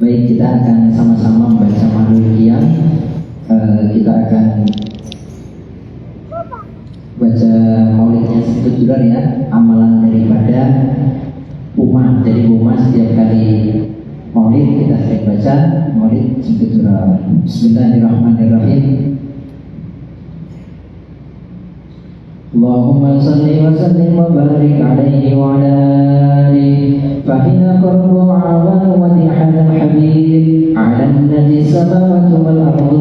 Baik, kita akan sama-sama membaca Maulidiyah. Kita akan baca maulidnya sekejuran ya, amalan daripada umat. Jadi umat setiap kali maulid kita sering baca maulid sekejuran. Bismillahirrahmanirrahim. اللهم صل وسلم وبارك عليه وعلى آله فإن قرب عوان هذا الحبيب على الذي السماوات والأرض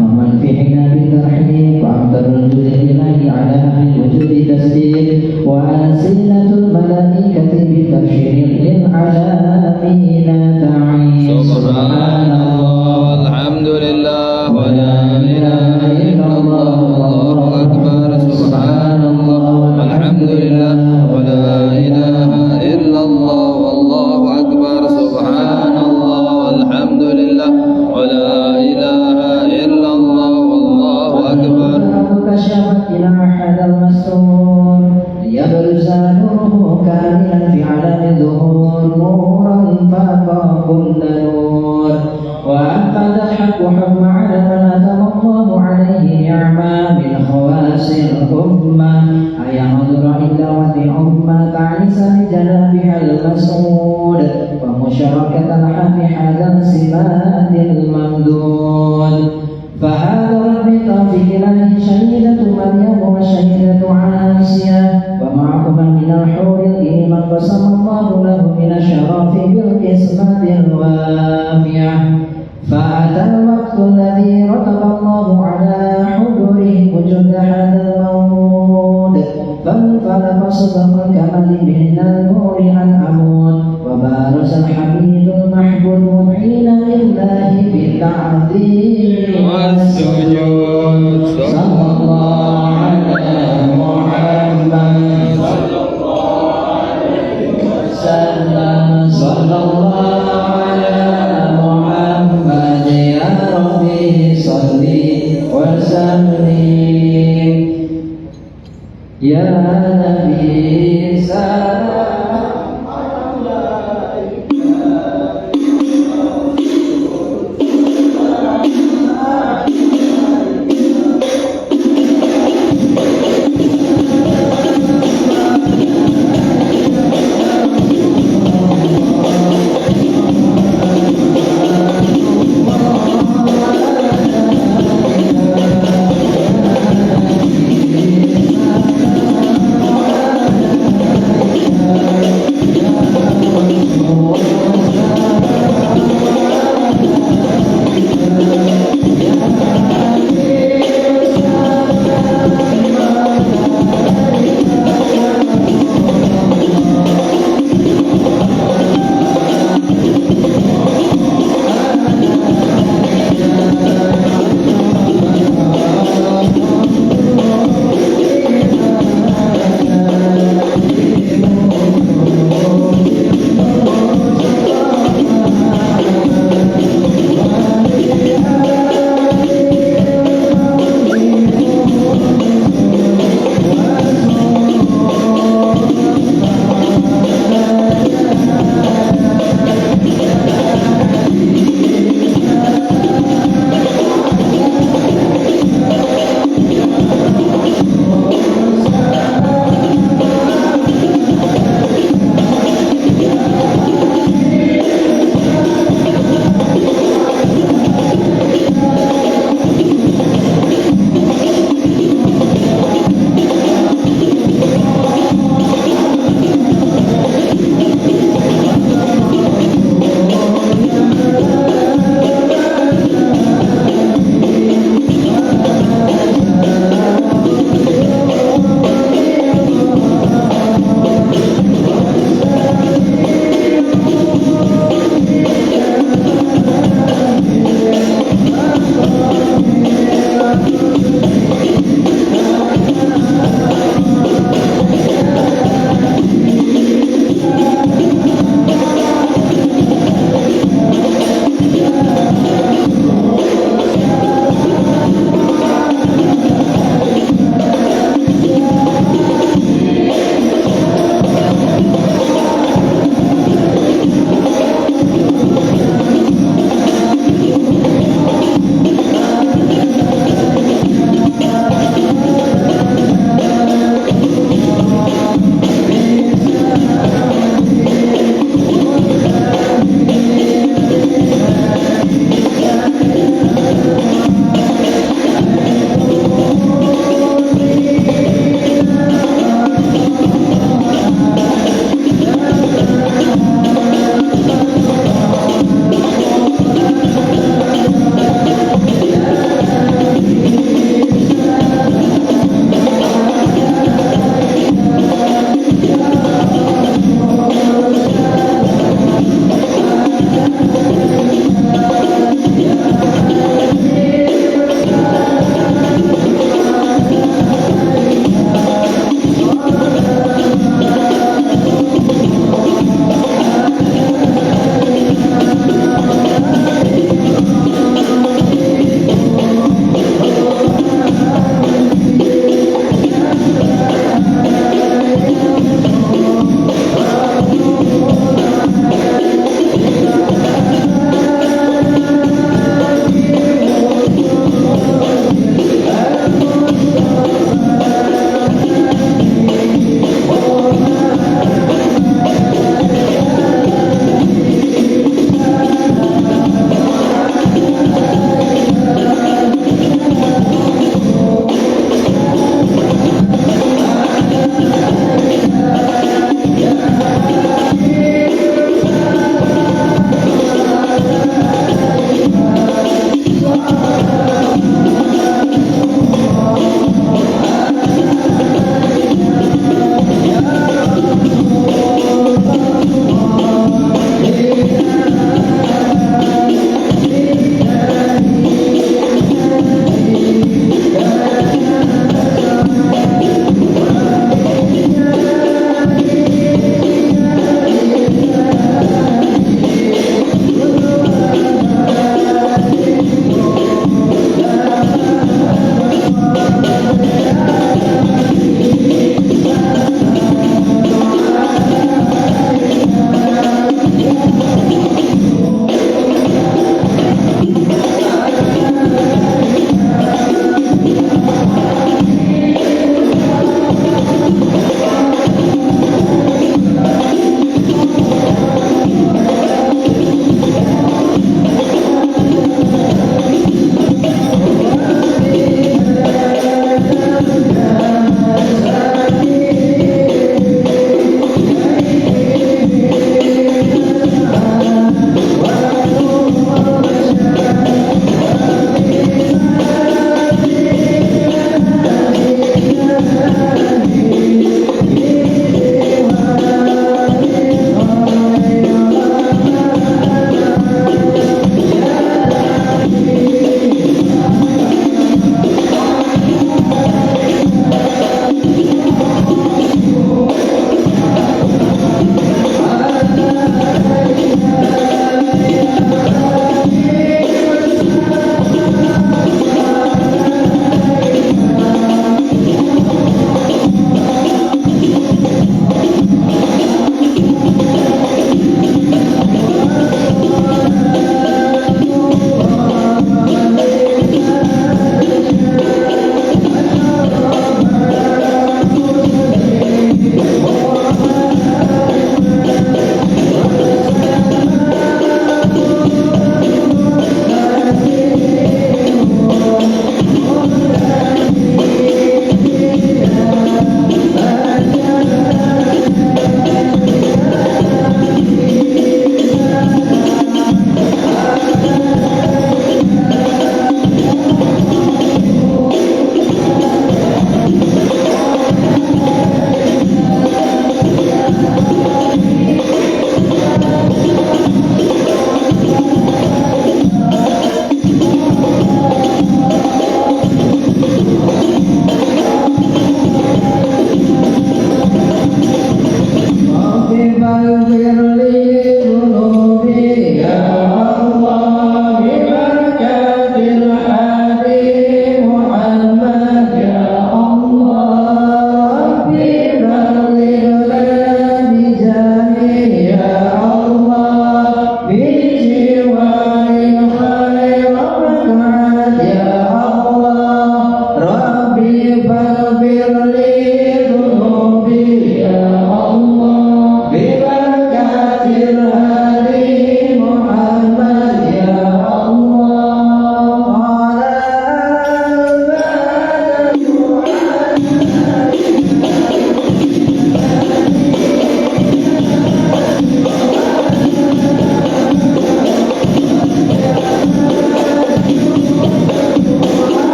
ومن فيهن بالترحيب وأفضل الوجود لله على أهل الوجود تسبيح وألسنة الملائكة بتبشير للعالمين تعين سبحان الله والحمد لله ولا إله إلا الله والله أكبر سبحان الله والحمد لله ولا إله إلا الله والله أكبر سبحان الله والحمد لله ولا إله إلا الله والله أكبر كشفت إلى أحد المستور ليبرز نوره كاملا في عالم الظهور نورا فاق كل نور وأنقذ الحق حكم على من أتم الله عليه نعمة من خواص الأمة أينظر إلى وفي أمة تعيس بجنابها المسعود ومشاركة الحق هذا السمات الممدود فهذا ربط في إله شهيدة مريم وشهيدة عاسية ومعهما من الحور العين من قسم الله له من الشرف بالقسمة الوافية فأتى الوقت الذي رتب الله على حضوره وجود هذا المولود فانفلق صدق الكمال من النور عن أمون وبارز الحميد المحبوب حين لله بالتعظيم والسجود صلى الله على محمد صلى الله عليه وسلم صلى الله على محمد يا ربي صل وسلم يا نبي سلام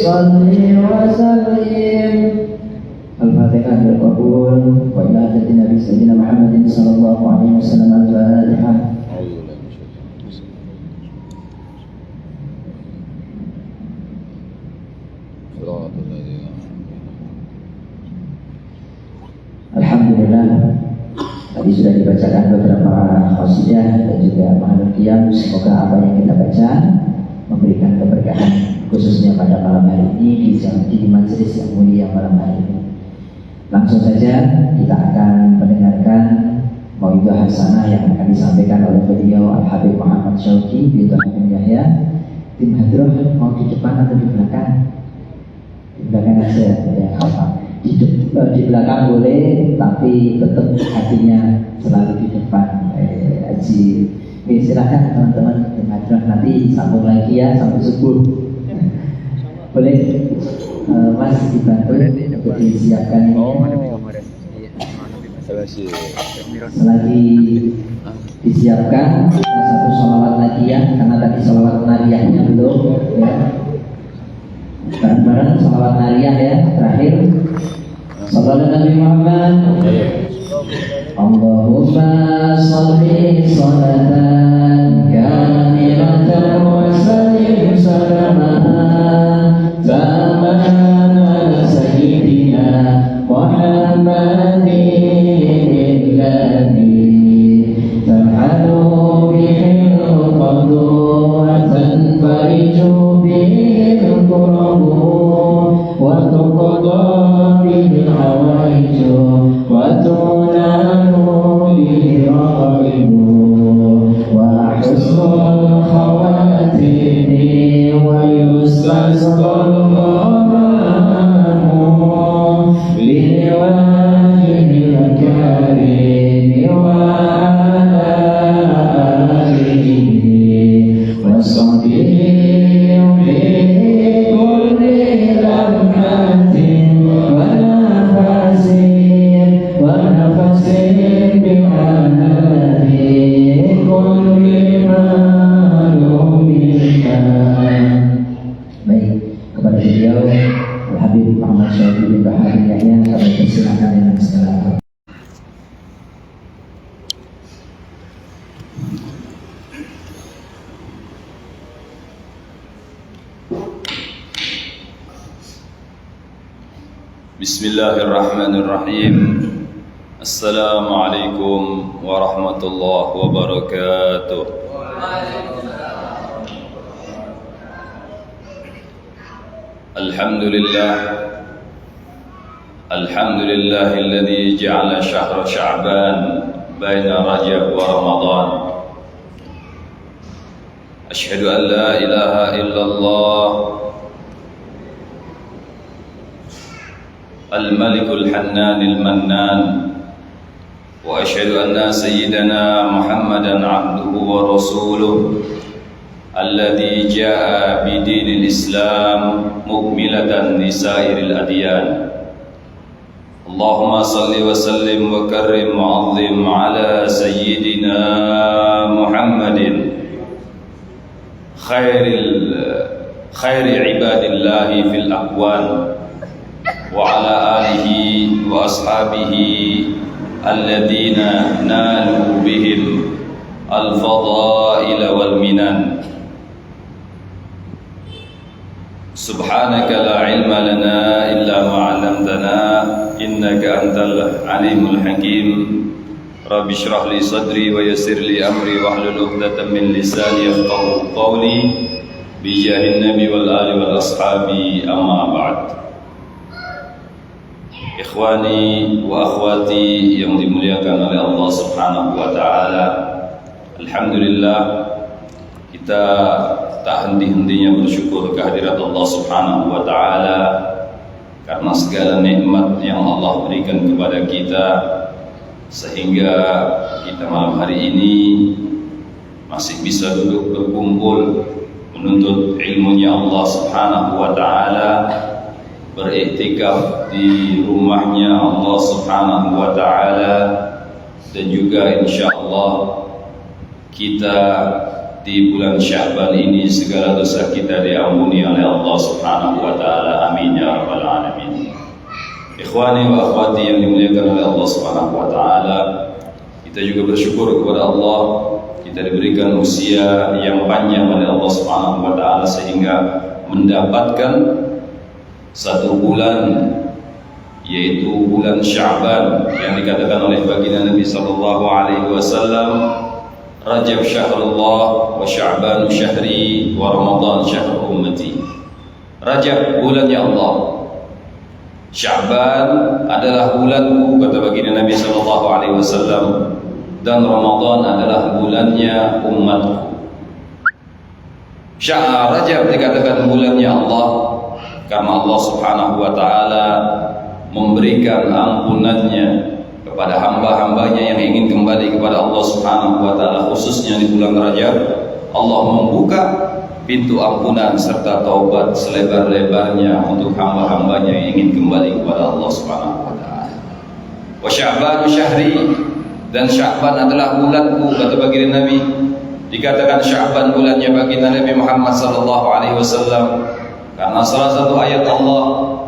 salli wa sallim. Al-Fatihah bil-qabul wa ila hati Nabi Sayyidina Muhammadin sallallahu alaihi wasallam. Al-Fatihah. Alhamdulillah, tadi sudah dibacakan beberapa qasidah dan juga ma'anul qiyam. Semoga apa yang kita baca memberikan keberkahan khususnya pada malam hari ini di majelis yang mulia malam hari ini. Langsung saja kita akan mendengarkan mauidhah hasanah yang akan disampaikan oleh beliau Al-Habib Muhammad Syauqi bin Habib Yahya. Tim hadroh mau di depan atau di belakang? Di belakang aja ya, apa? Di belakang boleh, tapi tetap hatinya selalu di depan. Haji, silakan teman-teman tim hadroh, nanti sambung lagi ya sampai subuh. Boleh, Mas dibantu untuk disiapkan ini. Selagi disiapkan satu sholawat nadiyah, karena tadi sholawat nadiyahnya belum ya. Bareng-bareng sholawat nadiyah ya. Terakhir Sallallahu Nabi Muhammad. Allahumma sholli sholatan kamilatan wa sallim salaman taman ala sayyidina Muhammadin alladhi tanhalu bihil qadwatan fariju bihil qurabu wa tuqadha bihil hawaiju wa tunalu bihil raqaibu wa husnul khawatimi wa yustasqal Bismillahirrahmanirrahim. Assalamualaikum warahmatullahi wabarakatuh. Alhamdulillahilladzi ja'ala syahra Sya'ban baina Rajab wa Ramadan. Asyhadu an la ilaha illallah الملك الحنان المنان وأشهد أن سيدنا محمدا عبده ورسوله الذي جاء بدين الإسلام مكملة لسائر الأديان. اللهم صل وسلم وكرم وعظم على سيدنا محمد خير عباد الله في الأكوان وعلى آله وأصحابه الذين نالوا بهم الفضائل والمنن. سبحانك لا علم لنا إلا ما علمتنا إنك أنت العليم الحكيم. رب اشرح لي صدري ويسر لي أمري واحلل عقدة من لساني يفقهوا قولي بجاه النبي والآل والأصحاب أما بعد. Ikhwani wa akhwati yang dimuliakan oleh Allah Subhanahu wa taala. Alhamdulillah, kita tak henti-hentinya bersyukur kehadirat Allah Subhanahu wa taala karena segala nikmat yang Allah berikan kepada kita sehingga kita malam hari ini masih bisa duduk berkumpul menuntut ilmunya Allah Subhanahu wa taala, beriktikaf di rumahnya Allah Subhanahu wa taala, dan juga insyaallah kita di bulan Sya'ban ini segala dosa kita diampuni oleh Allah Subhanahu wa taala. Amin ya rabbal alamin. Ikhwani wa akhwati yang dimuliakan oleh Allah Subhanahu wa taala, kita juga bersyukur kepada Allah, kita diberikan usia yang panjang oleh Allah Subhanahu wa taala sehingga mendapatkan satu bulan, yaitu bulan Sya'ban yang dikatakan oleh baginda Nabi sallallahu alaihi wasallam, Rajab syahrullah wa Sya'ban syahri wa Ramadan syahr ummati. Rajab bulannya Allah, Sya'ban adalah bulanku kata baginda Nabi sallallahu alaihi wasallam, dan Ramadan adalah bulannya umatku. Rajab dikatakan bulannya Allah karena Allah Subhanahu wa taala memberikan ampunannya kepada hamba-hambanya yang ingin kembali kepada Allah Subhanahu wa taala, khususnya di bulan Rajab. Allah membuka pintu ampunan serta taubat selebar-lebarnya untuk hamba-hambanya yang ingin kembali kepada Allah Subhanahu wa taala. Wa Sya'ban syahri, dan Sya'ban adalah bulanku kata baginda Nabi. Dikatakan Sya'ban bulannya baginda Nabi Muhammad sallallahu alaihi wasallam karena salah satu ayat Allah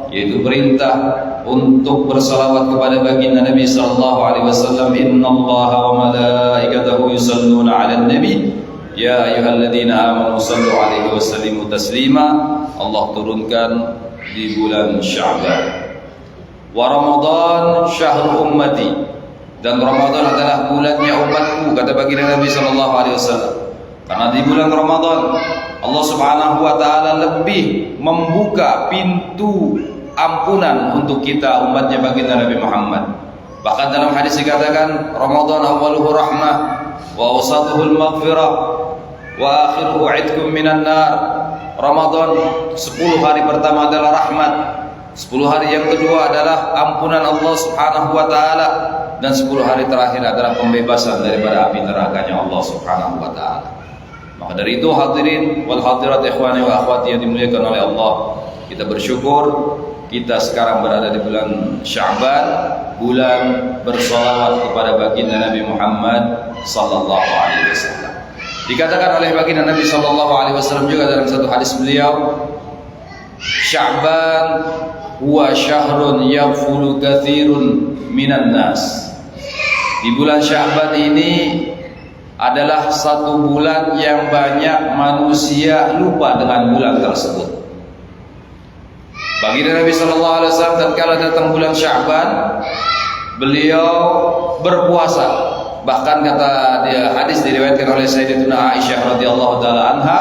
yaitu perintah untuk bersalawat kepada baginda Nabi sallallahu alaihi wasallam, innallaha wa malaikatahu yusalluna 'alan nabi ya ayyuhalladzina amanu sallu 'alaihi wa sallimu taslima. Allah turunkan di bulan Sya'ban. Wa Ramadan syahrul ummati, dan Ramadan adalah bulannya umatku kata baginda Nabi sallallahu alaihi wasallam. Karena di bulan Ramadan Allah Subhanahu wa taala lebih membuka pintu ampunan untuk kita umatnya baginda Nabi Muhammad. Bahkan dalam hadis dikatakan Ramadan awwaluhu rahmah wa awsatuhu al-maghfirah wa akhiruhu 'idkum minan nar. Ramadan 10 hari pertama adalah rahmat, 10 hari yang kedua adalah ampunan Allah Subhanahu wa taala, dan 10 hari terakhir adalah pembebasan daripada api nerakanya Allah Subhanahu wa taala. Maka dari itu hadirin wal hadirat ikhwani wa akhwati yang dimuliakan oleh Allah, kita bersyukur kita sekarang berada di bulan Sya'ban, bulan bersalawat kepada baginda Nabi Muhammad sallallahu alaihi wasallam. Dikatakan oleh baginda Nabi sallallahu alaihi wasallam juga dalam satu hadis beliau, Sya'ban huwa syahrun yaghfulu katsirun minan nas. Di bulan Sya'ban ini adalah satu bulan yang banyak manusia lupa dengan bulan tersebut. Baginda Nabi sallallahu alaihi wasallam tatkala datang bulan Sya'ban, beliau berpuasa. Bahkan kata dia, hadis diriwayatkan oleh Sayyidatuna Aisyah radhiyallahu taala anha,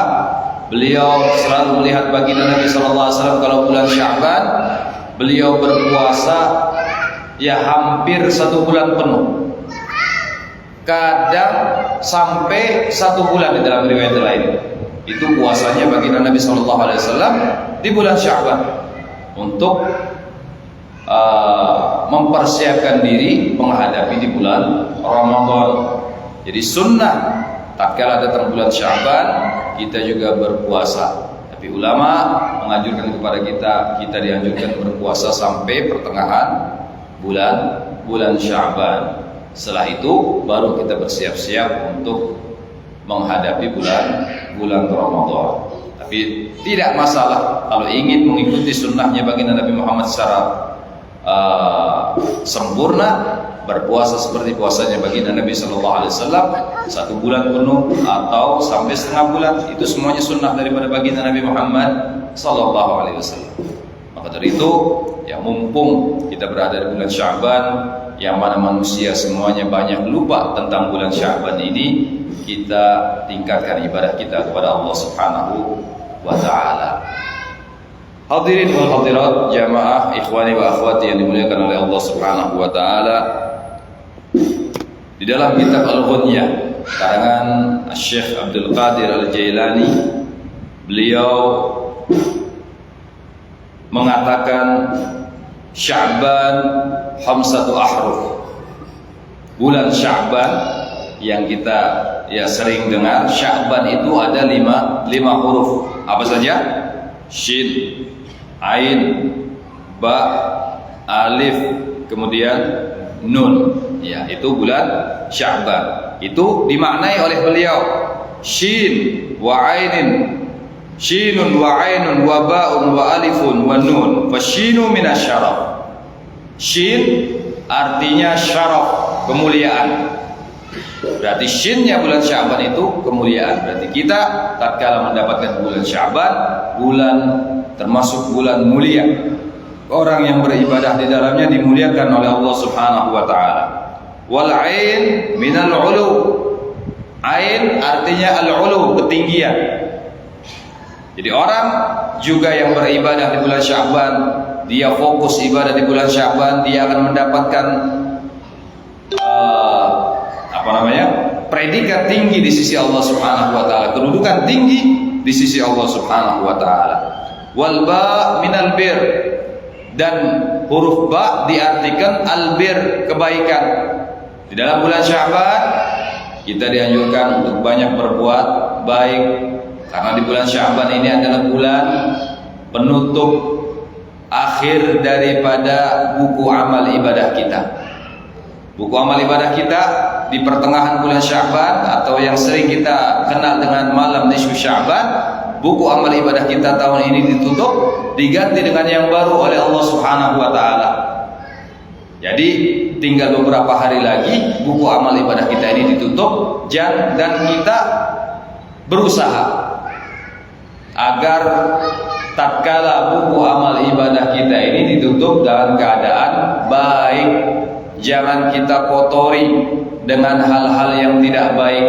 beliau selalu melihat baginda Nabi sallallahu alaihi wasallam kalau bulan Sya'ban beliau berpuasa ya hampir 1 bulan penuh. Kadang sampai 1 bulan di dalam riwayat lain. Itu puasanya baginda Nabi sallallahu alaihi wasallam di bulan Sya'ban untuk mempersiapkan diri menghadapi di bulan Ramadan. Jadi sunnah tatkala datang bulan Sya'ban kita juga berpuasa. Tapi ulama menganjurkan kepada kita dianjurkan berpuasa sampai pertengahan bulan Sya'ban. Setelah itu baru kita bersiap-siap untuk menghadapi bulan Ramadan. Tapi tidak masalah kalau ingin mengikuti sunnahnya baginda Nabi Muhammad secara sempurna, berpuasa seperti puasanya baginda Nabi sallallahu alaihi wasallam 1 bulan penuh atau sampai setengah bulan, itu semuanya sunnah daripada baginda Nabi Muhammad sallallahu alaihi wasallam. Maka dari itu, ya mumpung kita berada di bulan Sya'ban yang mana manusia semuanya banyak lupa tentang bulan Sya'ban ini, kita tingkatkan ibadah kita kepada Allah Subhanahu wa taala. Hadirin wal hadirat jamaah ikhwani wa akhwati yang dimuliakan oleh Allah Subhanahu wa taala, di dalam kitab Al-Ghunyah karangan Syekh Abdul Qadir Al-Jailani, beliau mengatakan Sya'ban khamsatu ahruf. Bulan Sya'ban yang kita sering dengar, Sya'ban itu ada 5 huruf. Apa saja? Shin, Ain, Ba, Alif, kemudian Nun. Ya, itu bulan Sya'ban. Itu dimaknai oleh beliau shin wa ainin, shinun wa ainun wa ba'un wa alifun wa nun. Fasyinu minasyaraf. Shin artinya syaraf, kemuliaan. Berarti shinnya bulan Sya'ban itu kemuliaan. Berarti kita tatkala mendapatkan bulan Sya'ban, bulan termasuk bulan mulia. Orang yang beribadah di dalamnya dimuliakan oleh Allah Subhanahu wa taala. Wal ain minal ulu. Ain artinya al-ulu, ketinggian. Jadi orang juga yang beribadah di bulan Sya'ban, dia fokus ibadah di bulan Sya'ban, dia akan mendapatkan predikat tinggi di sisi Allah Subhanahu wa taala, kedudukan tinggi di sisi Allah Subhanahu wa taala. Wal ba minal bir, dan huruf ba diartikan albir, kebaikan. Di dalam bulan Sya'ban kita dianjurkan untuk banyak berbuat baik, karena di bulan Sya'ban ini adalah bulan penutup akhir daripada buku amal ibadah kita. Buku amal ibadah kita di pertengahan bulan Sya'ban, atau yang sering kita kenal dengan malam nisfu Sya'ban, buku amal ibadah kita tahun ini ditutup, diganti dengan yang baru oleh Allah Subhanahu wa taala. Jadi tinggal beberapa hari lagi buku amal ibadah kita ini ditutup, dan kita berusaha agar tatkala buku amal ibadah kita ini ditutup dalam keadaan baik. Jangan kita kotori dengan hal-hal yang tidak baik.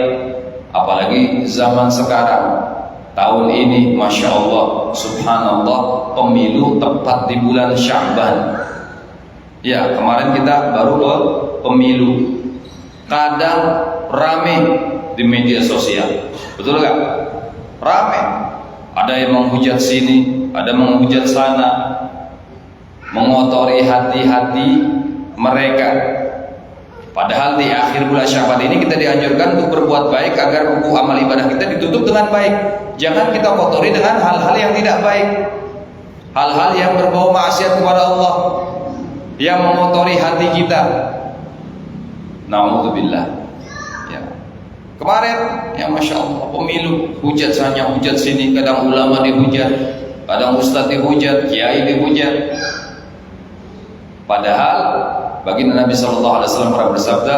Apalagi zaman sekarang, tahun ini Masya Allah, Subhanallah, pemilu tepat di bulan Sya'ban. Ya, kemarin kita baru ke pemilu. Kadang rame di media sosial, betul gak? Rame. Ada yang menghujat sini, ada menghujat sana, mengotori hati-hati mereka. Padahal di akhir bulan Sya'ban ini kita dianjurkan untuk berbuat baik agar buku amal ibadah kita ditutup dengan baik. Jangan kita kotori dengan hal-hal yang tidak baik, hal-hal yang berbau maksiat kepada Allah, yang mengotori hati kita. Na'udzubillah. Ya. Kemarin, ya Masya Allah, pemilu, hujat sana, hujat sini. Kadang ulama dihujat, kadang ustadz dihujat, kiai dihujat. Padahal baginda Nabi SAW pernah bersabda,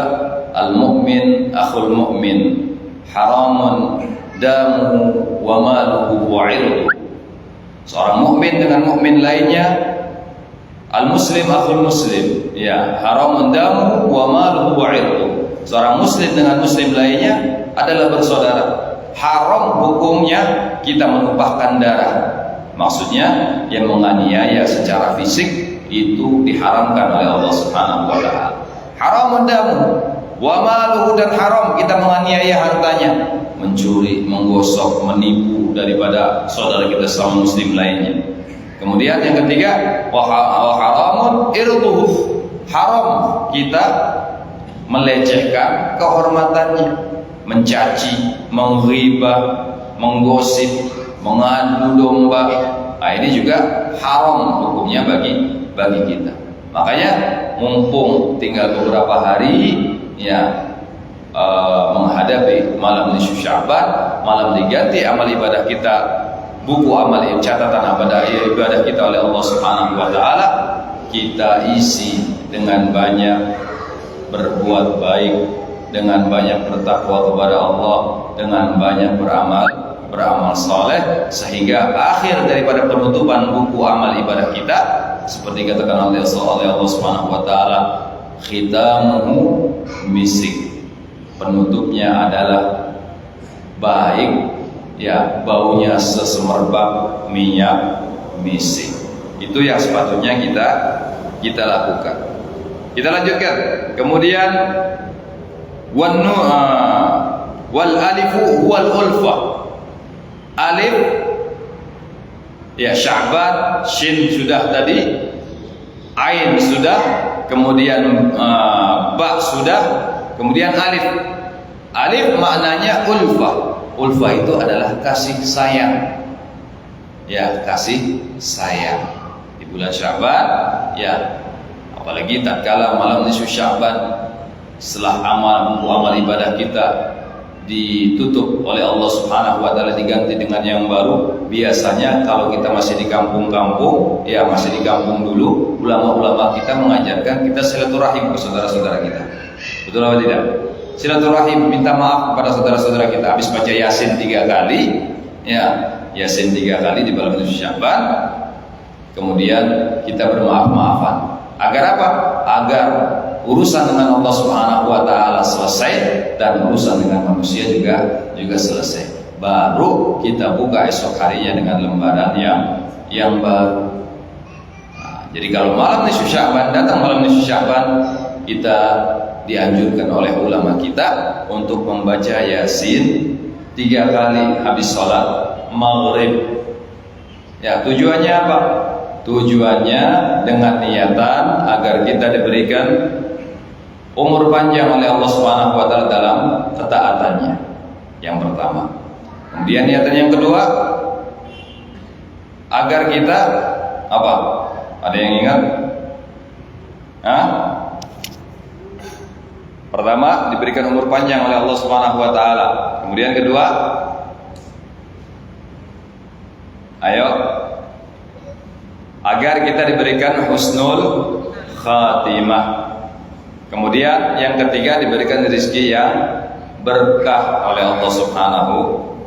al-mu'min akhul mu'min, haramun damuhu wa maluhu wa irduhu. Seorang mukmin dengan mukmin lainnya, al-muslim akhul muslim, ya, haramun damuhu wa maluhu wa irduhu. Seorang muslim dengan muslim lainnya adalah bersaudara. Haram hukumnya kita menumpahkan darah. Maksudnya yang menganiaya secara fisik itu diharamkan oleh Allah Subhanahu wa taala. Haramun damu wa maluhu, dan haram kita menganiaya hartanya, mencuri, menggosok, menipu daripada saudara kita sama muslim lainnya. Kemudian yang ketiga, wa haramun irduhu, haram kita melecehkan kehormatannya, mencaci, menghibah, menggosip, mengadu domba. Nah, ini juga haram hukumnya bagi kita. Makanya mumpung tinggal beberapa hari, ya, menghadapi malam nisfu Sya'ban, malam diganti amal ibadah kita, buku amal catatan ibadah kita oleh Allah Subhanahu wa taala, kita isi dengan banyak berbuat baik, dengan banyak bertakwa kepada Allah, dengan banyak beramal saleh, sehingga akhir daripada penutupan buku amal ibadah kita, seperti katakan oleh Allah Subhanahu wa taala, khitamuhu misik, penutupnya adalah baik, ya, baunya sesemerbak minyak misik. Itu yang sepatutnya kita lakukan. Kita lanjutkan. Kemudian wal alifu wal ulfa. Alif, ya, Sya'ban, shin sudah tadi, ain sudah, kemudian ba sudah, kemudian alif. Alif maknanya ulfa. Ulfa itu adalah kasih sayang, ya, kasih sayang. Di bulan Sya'ban, ya, apalagi tatkala malam nisfu Sya'ban, setelah amal ibadah kita ditutup oleh Allah Subhanahu wa taala diganti dengan yang baru. Biasanya kalau kita masih di kampung-kampung, ya masih di kampung dulu, ulama-ulama kita mengajarkan kita silaturahim ke saudara-saudara kita. Betul atau tidak? Silaturahim, minta maaf kepada saudara-saudara kita. Habis baca Yasin 3 kali, ya, Yasin 3 kali di bulan Sya'ban. Kemudian kita bermaaf-maafan. Agar apa? Agar urusan dengan Allah Subhanahu wa taala selesai dan urusan dengan manusia juga selesai. Baru kita buka esok harinya dengan lembaran yang baru. Nah, jadi kalau malam nisfu Sya'ban, datang malam nisfu Sya'ban, kita dianjurkan oleh ulama kita untuk membaca Yasin 3 kali habis sholat maghrib. Ya, tujuannya apa? Tujuannya dengan niatan agar kita diberikan umur panjang oleh Allah Subhanahu wa taala dalam ketaatannya. Yang pertama. Kemudian niatan yang kedua, agar kita apa? Ada yang ingat? Hah? Pertama, diberikan umur panjang oleh Allah Subhanahu wa taala. Kemudian kedua, ayo, agar kita diberikan husnul khatimah. Kemudian yang ketiga, diberikan rezeki yang berkah oleh Allah Subhanahu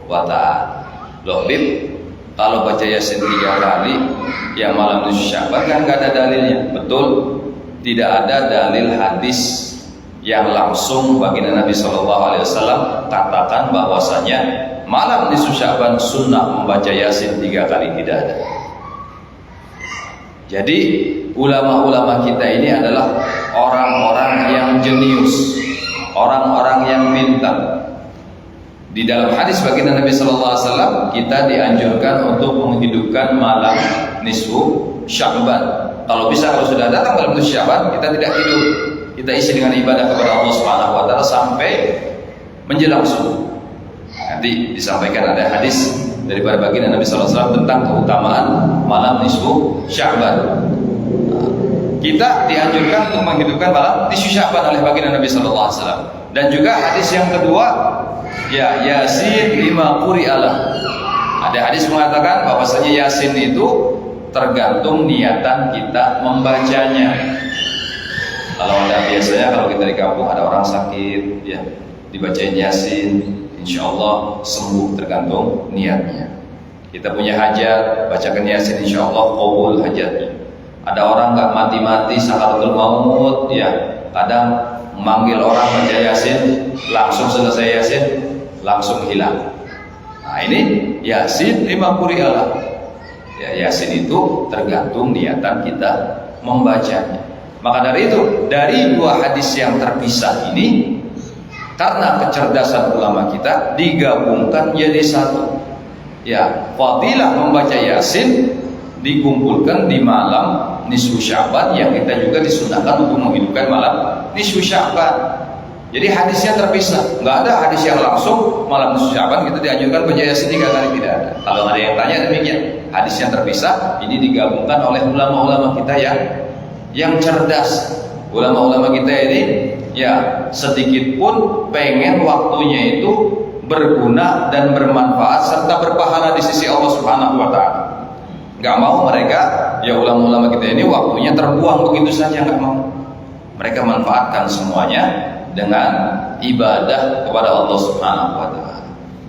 wa taala. Loh, Bib, kalau baca Yasin 3 kali yang malam nisfu Sya'ban kan enggak ada dalilnya. Betul, tidak ada dalil hadis yang langsung baginda Nabi SAW katakan bahwasanya malam nisfu Sya'ban sunnah membaca Yasin 3 kali, tidak ada. Jadi ulama-ulama kita ini adalah orang-orang yang jenius, orang-orang yang pintar. Di dalam hadis baginda Nabi SAW kita dianjurkan untuk menghidupkan malam nisfu Sya'ban. Kalau sudah datang malam nisfu Sya'ban, kita tidak tidur, kita isi dengan ibadah kepada Allah Subhanahu wa taala sampai menjelang subuh. Nanti disampaikan ada hadis daripada baginda Nabi SAW tentang keutamaan malam nisfu Sya'ban. Kita dianjurkan untuk menghidupkan malam nisfu Sya'ban oleh baginda Nabi SAW. Dan juga hadis yang kedua, ya, Yasin 5 quri'alah. Ada hadis mengatakan bahwasanya Yasin itu tergantung niatan kita membacanya. Kalau biasanya kalau kita di kampung ada orang sakit, ya, dibacain Yasin, insya Allah sembuh, tergantung niatnya. Kita punya hajat, bacakan Yasin, insya Allah qabul hajatnya. Ada orang nggak mati-mati sakaratul maut, ya, kadang memanggil orang baca Yasin, langsung selesai Yasin, langsung hilang. Nah, ini Yasin 5 quri'alah. Ya, Yasin itu tergantung niatan kita membacanya. Maka dari itu, dari 2 hadis yang terpisah ini, karena kecerdasan ulama kita digabungkan jadi satu. Ya, fadilah membaca Yasin dikumpulkan di malam nisfu Sya'ban yang kita juga disunahkan untuk menghidupkan malam nisfu Sya'ban. Jadi hadisnya terpisah, nggak ada hadis yang langsung malam nisfu Sya'ban kita dianjurkan baca Yasin 3 kali, tidak ada. Kalau ada yang tanya demikian, hadis yang terpisah ini digabungkan oleh ulama-ulama kita yang cerdas. Ulama-ulama kita ini ya sedikit pun pengen waktunya itu berguna dan bermanfaat serta berpahala di sisi Allah Subhanahu wa taala. Gak mau mereka, ya ulama-ulama kita ini waktunya terbuang begitu saja, gak mau. Mereka manfaatkan semuanya dengan ibadah kepada Allah Subhanahu wa taala.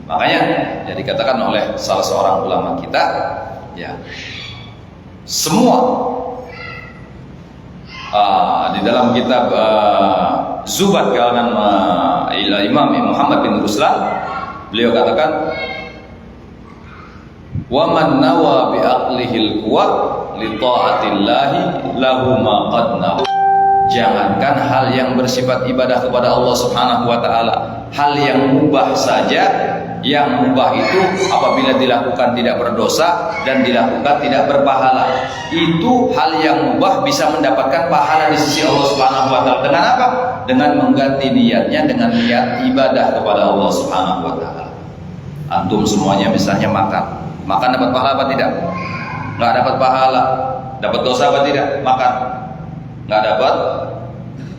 Makanya ya dikatakan oleh salah seorang ulama kita, ya, semua di dalam kitab Zubat kalangan Imam Muhammad bin Ruslan, beliau katakan, wa man nawa bi aqlihil quwa li taatillahi lahu ma qad nawa. Jangankan hal yang bersifat ibadah kepada Allah Subhanahu wa taala, hal yang mubah saja, yang mubah itu apabila dilakukan tidak berdosa dan dilakukan tidak berpahala, itu hal yang mubah bisa mendapatkan pahala di sisi Allah Subhanahu wa taala. Dengan apa? Dengan mengganti niatnya dengan niat ibadah kepada Allah Subhanahu wa taala. Antum semuanya misalnya makan dapat pahala apa tidak? Enggak dapat pahala. Dapat dosa apa tidak? Makan. Enggak dapat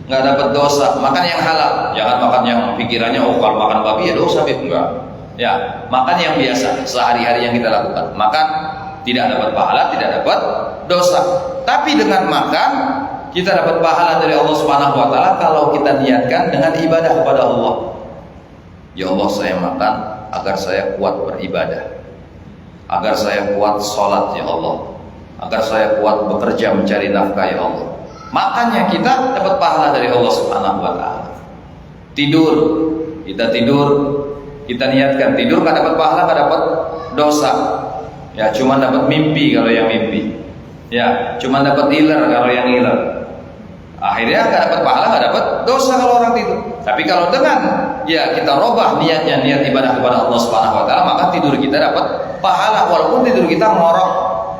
nggak dapat dosa. Makan yang halal, jangan makan yang pikirannya oh kalau makan babi ya dosa, enggak. Ya, makan yang biasa sehari-hari yang kita lakukan. Makan tidak dapat pahala, tidak dapat dosa. Tapi dengan makan kita dapat pahala dari Allah Subhanahu wa taala kalau kita niatkan dengan ibadah kepada Allah. Ya Allah, saya makan agar saya kuat beribadah, agar saya kuat sholat ya Allah, agar saya kuat bekerja mencari nafkah ya Allah. Makanya kita dapat pahala dari Allah Subhanahu wa taala. Tidur, kita tidur, kita niatkan tidur, nggak dapat pahala, nggak dapat dosa. Ya, cuma dapat mimpi kalau yang mimpi. Ya, cuma dapat iler kalau yang iler. Akhirnya nggak dapat pahala, nggak dapat dosa kalau orang tidur. Tapi kalau dengan ya kita robah niatnya, niat ibadah kepada Allah Subhanahu wa taala, maka tidur kita dapat pahala walaupun tidur kita ngorok,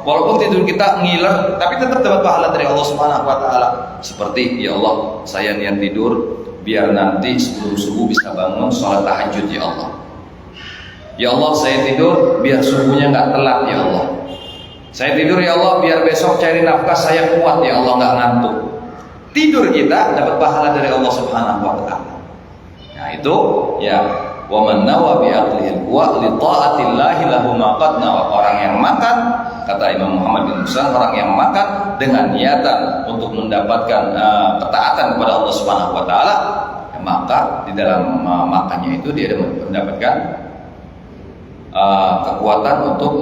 walaupun tidur kita ngiler, tapi tetap dapat pahala dari Allah Subhanahu wa taala. Seperti ya Allah, saya niat tidur biar nanti sebelum subuh bisa bangun sholat tahajud ya Allah. Ya Allah, saya tidur biar subuhnya nggak telat ya Allah. Saya tidur ya Allah biar besok cari nafkah saya kuat ya Allah, nggak ngantuk. Tidur kita dapat pahala dari Allah Subhanahu wa taala. Nah, itu ya wa man nawa bi aqlihi wa li ta'atillahi lahu ma qad nawa. Orang yang makan, kata Imam Muhammad bin Musa, orang yang makan dengan niatan untuk mendapatkan ketaatan kepada Allah Subhanahu wa taala, ya, maka di dalam makannya itu dia mendapatkan kekuatan untuk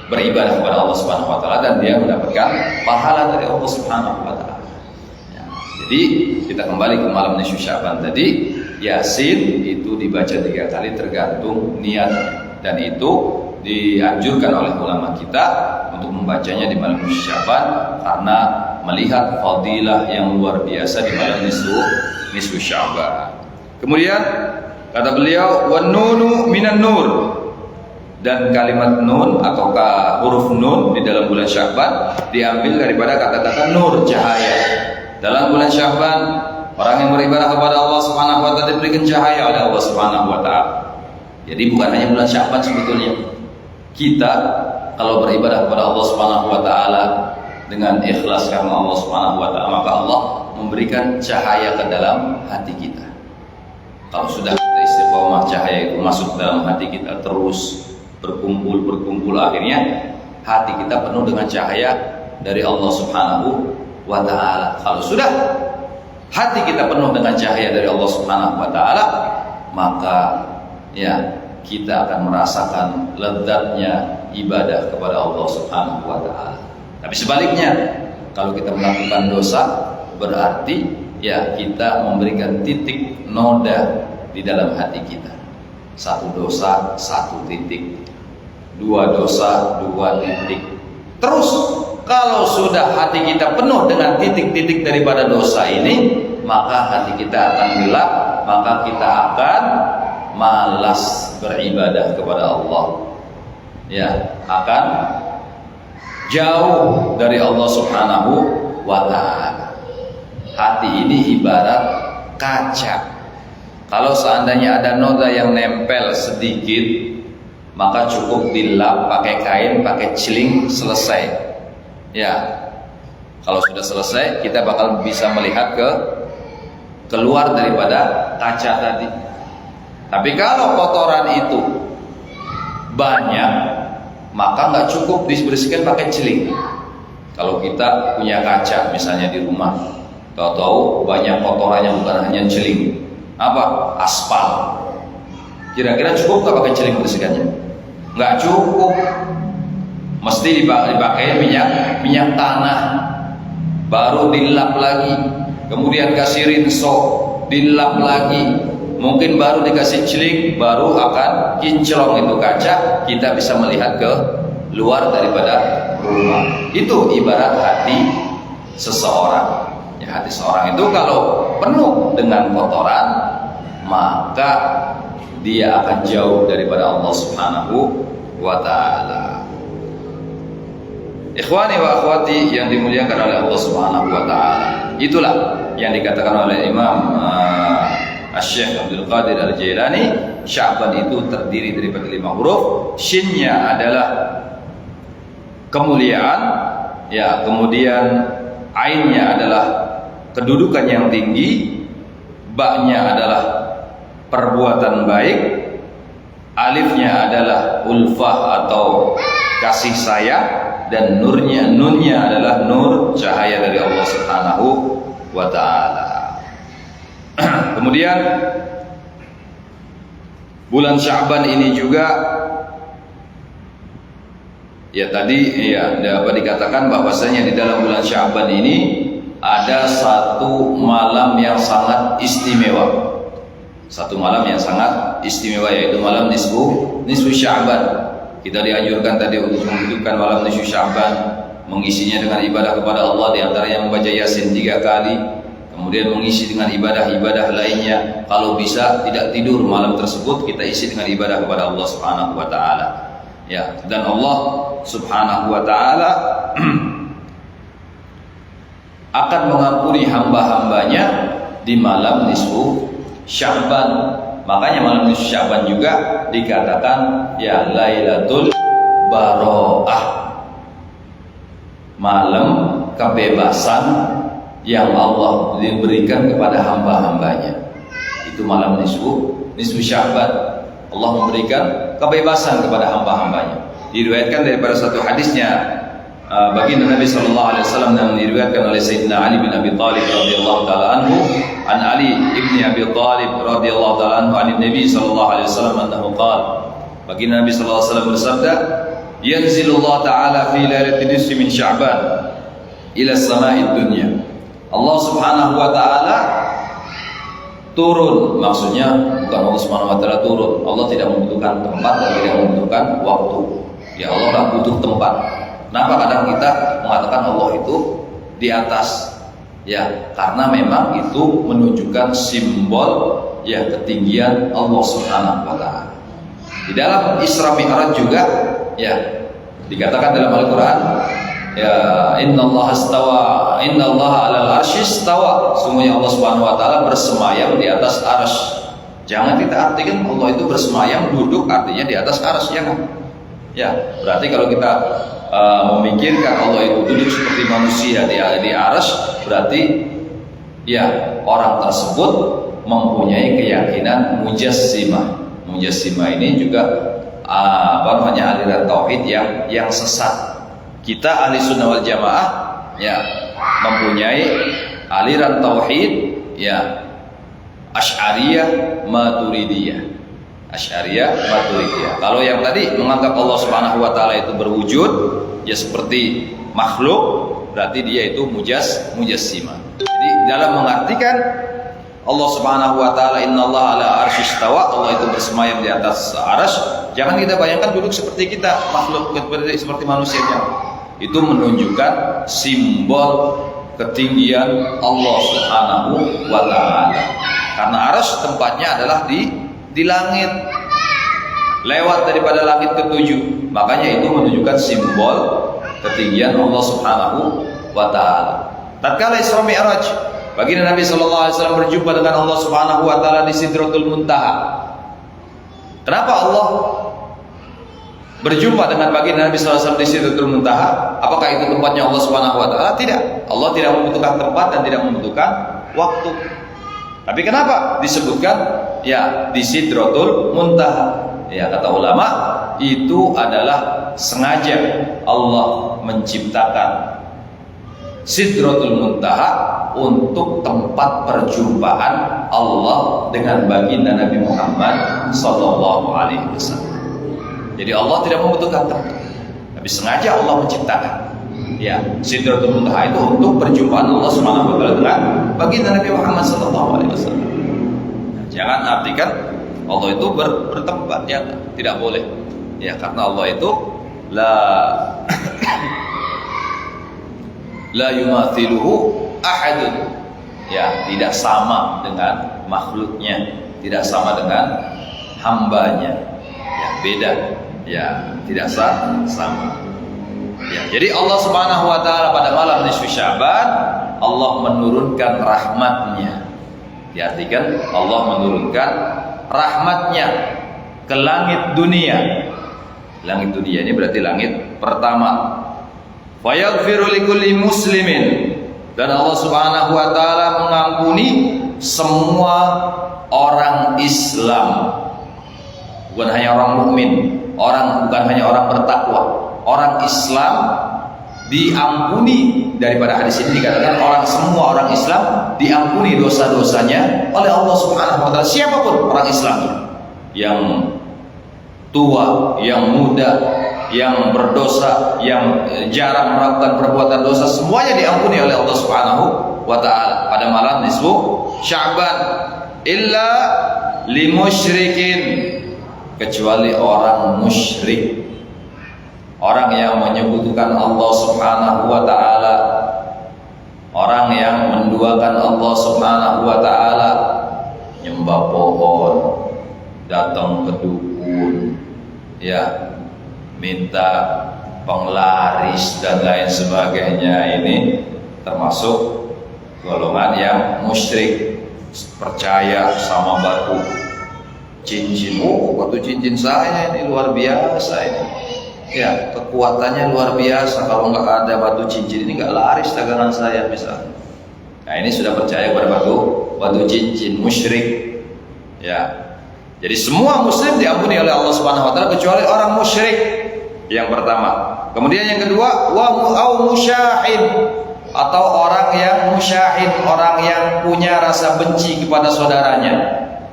beribadah kepada Allah Subhanahu wa taala dan dia mendapatkan pahala dari Allah Subhanahu wa taala. Jadi kita kembali ke malam nisfu Sya'ban tadi, Yasin itu dibaca 3 kali tergantung niatnya, dan itu dianjurkan oleh ulama kita untuk membacanya di malam nisfu Sya'ban karena melihat fadilah yang luar biasa di malam nisfu Sya'ban. Kemudian kata beliau, wan nunu minan nur, dan kalimat nun ataukah huruf nun di dalam bulan Sya'ban diambil daripada kata-kata nur, cahaya. Dalam bulan Sya'ban, orang yang beribadah kepada Allah Subhanahu wa taala diberikan cahaya oleh Allah Subhanahu wa taala. Jadi bukan hanya bulan Sya'ban sebetulnya. Kita kalau beribadah kepada Allah Subhanahu wa taala dengan ikhlas karena Allah Subhanahu wa taala, maka Allah memberikan cahaya ke dalam hati kita. Kalau sudah kita istiqomah, cahaya itu masuk dalam hati kita terus berkumpul akhirnya hati kita penuh dengan cahaya dari Allah Subhanahu wa ta'ala. Kalau sudah hati kita penuh dengan cahaya dari Allah Subhanahu wa ta'ala, maka ya kita akan merasakan lezatnya ibadah kepada Allah Subhanahu wa ta'ala. Tapi sebaliknya, kalau kita melakukan dosa, berarti ya kita memberikan titik noda di dalam hati kita. 1 dosa 1 titik, 2 dosa 2 titik. Terus kalau sudah hati kita penuh dengan titik-titik daripada dosa ini, maka hati kita akan gelap, maka kita akan malas beribadah kepada Allah. Ya, akan jauh dari Allah Subhanahu wa taala. Hati ini ibarat kaca. Kalau seandainya ada noda yang nempel sedikit, maka cukup dilap pakai kain, pakai celing, selesai. Ya, kalau sudah selesai, kita bakal bisa melihat keluar daripada kaca tadi. Tapi kalau kotoran itu banyak, maka nggak cukup dibersihkan pakai celing. Kalau kita punya kaca misalnya di rumah, tahu-tahu banyak kotorannya, bukan hanya celing, apa? Aspal. Kira-kira cukup nggak pakai celing bersihkannya? Nggak cukup. Mesti dipakai minyak tanah, baru dilap lagi, kemudian kasih rinso, dilap lagi, mungkin baru dikasih celing, baru akan kinclong itu kaca, kita bisa melihat ke luar daripada rumah. Itu ibarat hati seseorang. Ya, hati seorang itu kalau penuh dengan kotoran, maka dia akan jauh daripada Allah Subhanahu wa taala. Ikhwani wa akhwati yang dimuliakan oleh Allah Subhanahu wa taala. Itulah yang dikatakan oleh Imam Asy-Syaikh Abdul Qadir Al-Jailani, Sya'ban itu terdiri daripada 5 huruf. Shinnya adalah kemuliaan, ya, kemudian ainnya adalah kedudukan yang tinggi, ba-nya adalah perbuatan baik, alifnya adalah ulfah atau kasih sayang, dan nunnya adalah nur, cahaya dari Allah Subhanahu wa ta'ala. Kemudian bulan Sya'ban ini juga dapat dikatakan bahwasanya di dalam bulan Sya'ban ini ada satu malam yang sangat istimewa. Satu malam yang sangat istimewa, yaitu malam nisfu Sya'ban. Kita dianjurkan tadi untuk menghidupkan malam nisfu Sya'ban, mengisinya dengan ibadah kepada Allah, di antaranya membaca Yasin 3 kali, kemudian mengisi dengan ibadah-ibadah lainnya. Kalau bisa tidak tidur malam tersebut, kita isi dengan ibadah kepada Allah Subhanahu wa ta'ala. Ya, dan Allah Subhanahu wa ta'ala akan mengampuni hamba-hambanya di malam nisfu Sya'ban. Makanya malam nisfu Sya'ban juga dikatakan ya Lailatul Baro'ah, malam kebebasan yang Allah diberikan kepada hamba-hambanya. Itu malam nisfu Sya'ban. Allah memberikan kebebasan kepada hamba-hambanya. Diriwayatkan daripada satu hadisnya baginda Nabi sallallahu alaihi wasallam yang diriwayatkan oleh Sayyidina Ali bin Abi Thalib radhiyallahu taala anhu, an Ali ibni Abi Thalib radhiyallahu taala anhu, an Nabi sallallahu alaihi wasallam annahu qala, baginda Nabi sallallahu alaihi wasallam bersabda, yanzilullah taala fi lailatin nisfi min Sya'ban ila sama'id dunya. Allah Subhanahu wa taala turun, maksudnya bukan Allah Subhanahu wa taala turun. Allah tidak membutuhkan tempat dan tidak membutuhkan waktu. Ya, Allah tak butuh tempat. Kenapa kadang kita mengatakan Allah itu di atas? Ya, karena memang itu menunjukkan simbol ya ketinggian Allah Subhanahu wa taala. Di dalam Isra Mi'raj juga ya dikatakan dalam Al-Qur'an, ya innallaha 'alal 'arsy istawa. Sungguhnya Allah Subhanahu wa taala bersemayam di atas arsy. Jangan kita artikan Allah itu bersemayam duduk artinya di atas arsy, jangan. Ya, berarti kalau kita memikirkan Allah itu duduk seperti manusia di arsy, berarti ya orang tersebut mempunyai keyakinan mujassimah. Mujassimah ini juga aliran tauhid yang sesat. Kita ahli sunnah wal jamaah ya mempunyai aliran tauhid ya Asy'ariyah Maturidiyah. Kalau yang tadi menganggap Allah Subhanahu wa taala itu berwujud ya seperti makhluk, berarti dia itu mujassimah. Jadi dalam mengartikan Allah Subhanahu wa taala innallaha 'ala 'arsy istawa, Allah itu bersemayam di atas arsy, jangan kita bayangkan duduk seperti kita, makhluk seperti manusia. Itu menunjukkan simbol ketinggian Allah Subhanahu wa taala. Karena arsy tempatnya adalah di langit, lewat daripada langit ketujuh. Makanya itu menunjukkan simbol ketinggian Allah Subhanahu wa taala. Tatkala Isra Mi'raj, baginda Nabi sallallahu alaihi wasallam berjumpa dengan Allah Subhanahu wa taala di Sidratul Muntaha. Kenapa Allah berjumpa dengan baginda Nabi sallallahu alaihi wasallam di Sidratul Muntaha? Apakah itu tempatnya Allah Subhanahu wa taala? Tidak. Allah tidak membutuhkan tempat dan tidak membutuhkan waktu. Tapi kenapa disebutkan ya di Sidratul Muntaha? Ya, kata ulama itu adalah sengaja Allah menciptakan Sidratul Muntaha untuk tempat perjumpaan Allah dengan baginda Nabi Muhammad sallallahu alaihi wasallam. Jadi Allah tidak membutuhkan tempat, tapi sengaja Allah menciptakan ya Sidratul Muntaha itu untuk perjumpaan Allah Subhanahu wa taala dengan baginda Nabi Muhammad sallallahu alaihi wasallam. Jangan artikan Allah itu bertempat, ya tidak boleh. Ya, karena Allah itu la yumathiluhu ahadun. Ya, tidak sama dengan makhluknya, tidak sama dengan hambanya. Ya, beda. Ya, tidak sama. Ya, jadi Allah Subhanahu wa taala pada malam nisfu Sya'ban Allah menurunkan rahmatnya. Diartikan Allah menurunkan rahmatnya ke langit dunia. Langit dunia ini berarti langit pertama. Fayaghfiru likulli muslimin Dan Allah Subhanahu wa taala mengampuni semua orang Islam. Bukan hanya orang mukmin, bukan hanya orang bertakwa. Orang Islam diampuni. Daripada hadis ini dikatakan semua orang Islam diampuni dosa-dosanya oleh Allah Subhanahu wa taala. Siapapun orang Islam, yang tua, yang muda, yang berdosa, yang jarang melakukan perbuatan dosa, semuanya diampuni oleh Allah Subhanahu wa taala pada malam nisfu Sya'ban, illa limusyrikin, kecuali orang musyrik, orang yang menyekutukan Allah Subhanahu wa taala, orang yang menduakan Allah Subhanahu wa taala, nyembah pohon, datang ke dukun, ya, minta penglaris dan lain sebagainya. Ini termasuk golongan yang musyrik, percaya sama batu cincin. Batu cincin saya ini luar biasa ini. Ya, kekuatannya luar biasa. Kalau nggak ada batu cincin ini nggak laris dagangan saya misalnya. Nah, ini sudah percaya kepada batu cincin, musyrik. Ya, jadi semua muslim diampuni oleh Allah Subhanahu wa taala kecuali orang musyrik. Yang pertama. Kemudian yang kedua, musyahid, atau orang yang musyahid, orang yang punya rasa benci kepada saudaranya,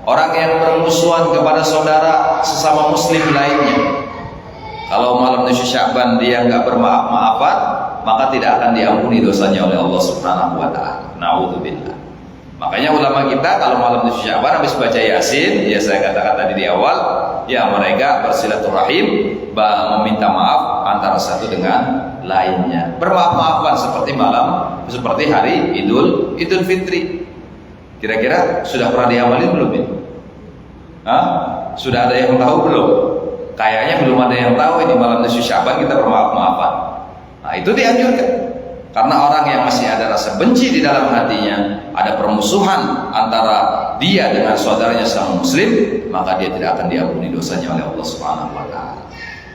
orang yang bermusuhan kepada saudara sesama muslim lainnya. Kalau malam nisfu Sya'ban dia enggak bermaaf-maafan, maka tidak akan diampuni dosanya oleh Allah Subhanahu wa taala. Nauzubillah. Makanya ulama kita kalau malam nisfu Sya'ban habis baca Yasin, ya saya katakan tadi di awal, ya mereka bersilaturahim, meminta maaf antara satu dengan lainnya. Bermaaf-maafan seperti hari Idul Fitri. Kira-kira sudah pernah diamali belum ini? Sudah ada yang tahu belum? Kayaknya belum ada yang tahu ini malam nisfu Sya'ban kita bermaaf-maafan. Nah, itu dianjurkan. Karena orang yang masih ada rasa benci di dalam hatinya, ada permusuhan antara dia dengan saudaranya sama muslim, maka dia tidak akan diampuni dosanya oleh Allah Subhanahu wa taala.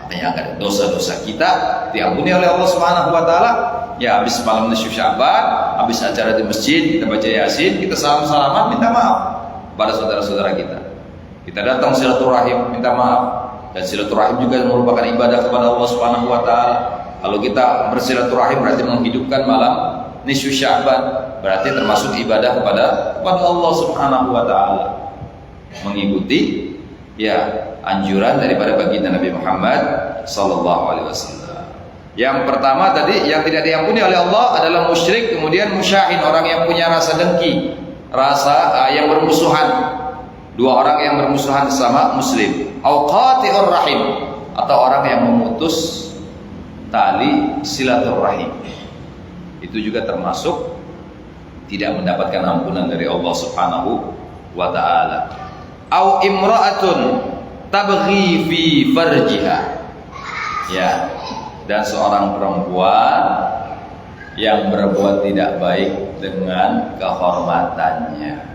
Makanya agar dosa-dosa kita diampuni oleh Allah Subhanahu wa taala, ya habis malam nisfu Sya'ban, habis acara di masjid, kita baca Yasin, kita salam-salaman minta maaf pada saudara-saudara kita. Kita datang silaturahim minta maaf. Dan silaturahim juga merupakan ibadah kepada Allah Subhanahu wa taala. Kalau kita bersilaturahim berarti menghidupkan malam nisfu Sya'ban, berarti termasuk ibadah kepada Allah Subhanahu wa taala. Mengikuti ya anjuran daripada baginda Nabi Muhammad sallallahu alaihi wasallam. Yang pertama tadi yang tidak diampuni oleh Allah adalah musyrik, kemudian musyahin, orang yang punya rasa dengki, rasa yang bermusuhan. Dua orang yang bermusuhan sama muslim. Au qati'ur rahim, atau orang yang memutus tali silaturahim. Itu juga termasuk tidak mendapatkan ampunan dari Allah Subhanahu wa taala. Au imra'atun tabghi fi farjiha. Ya, dan seorang perempuan yang berbuat tidak baik dengan kehormatannya.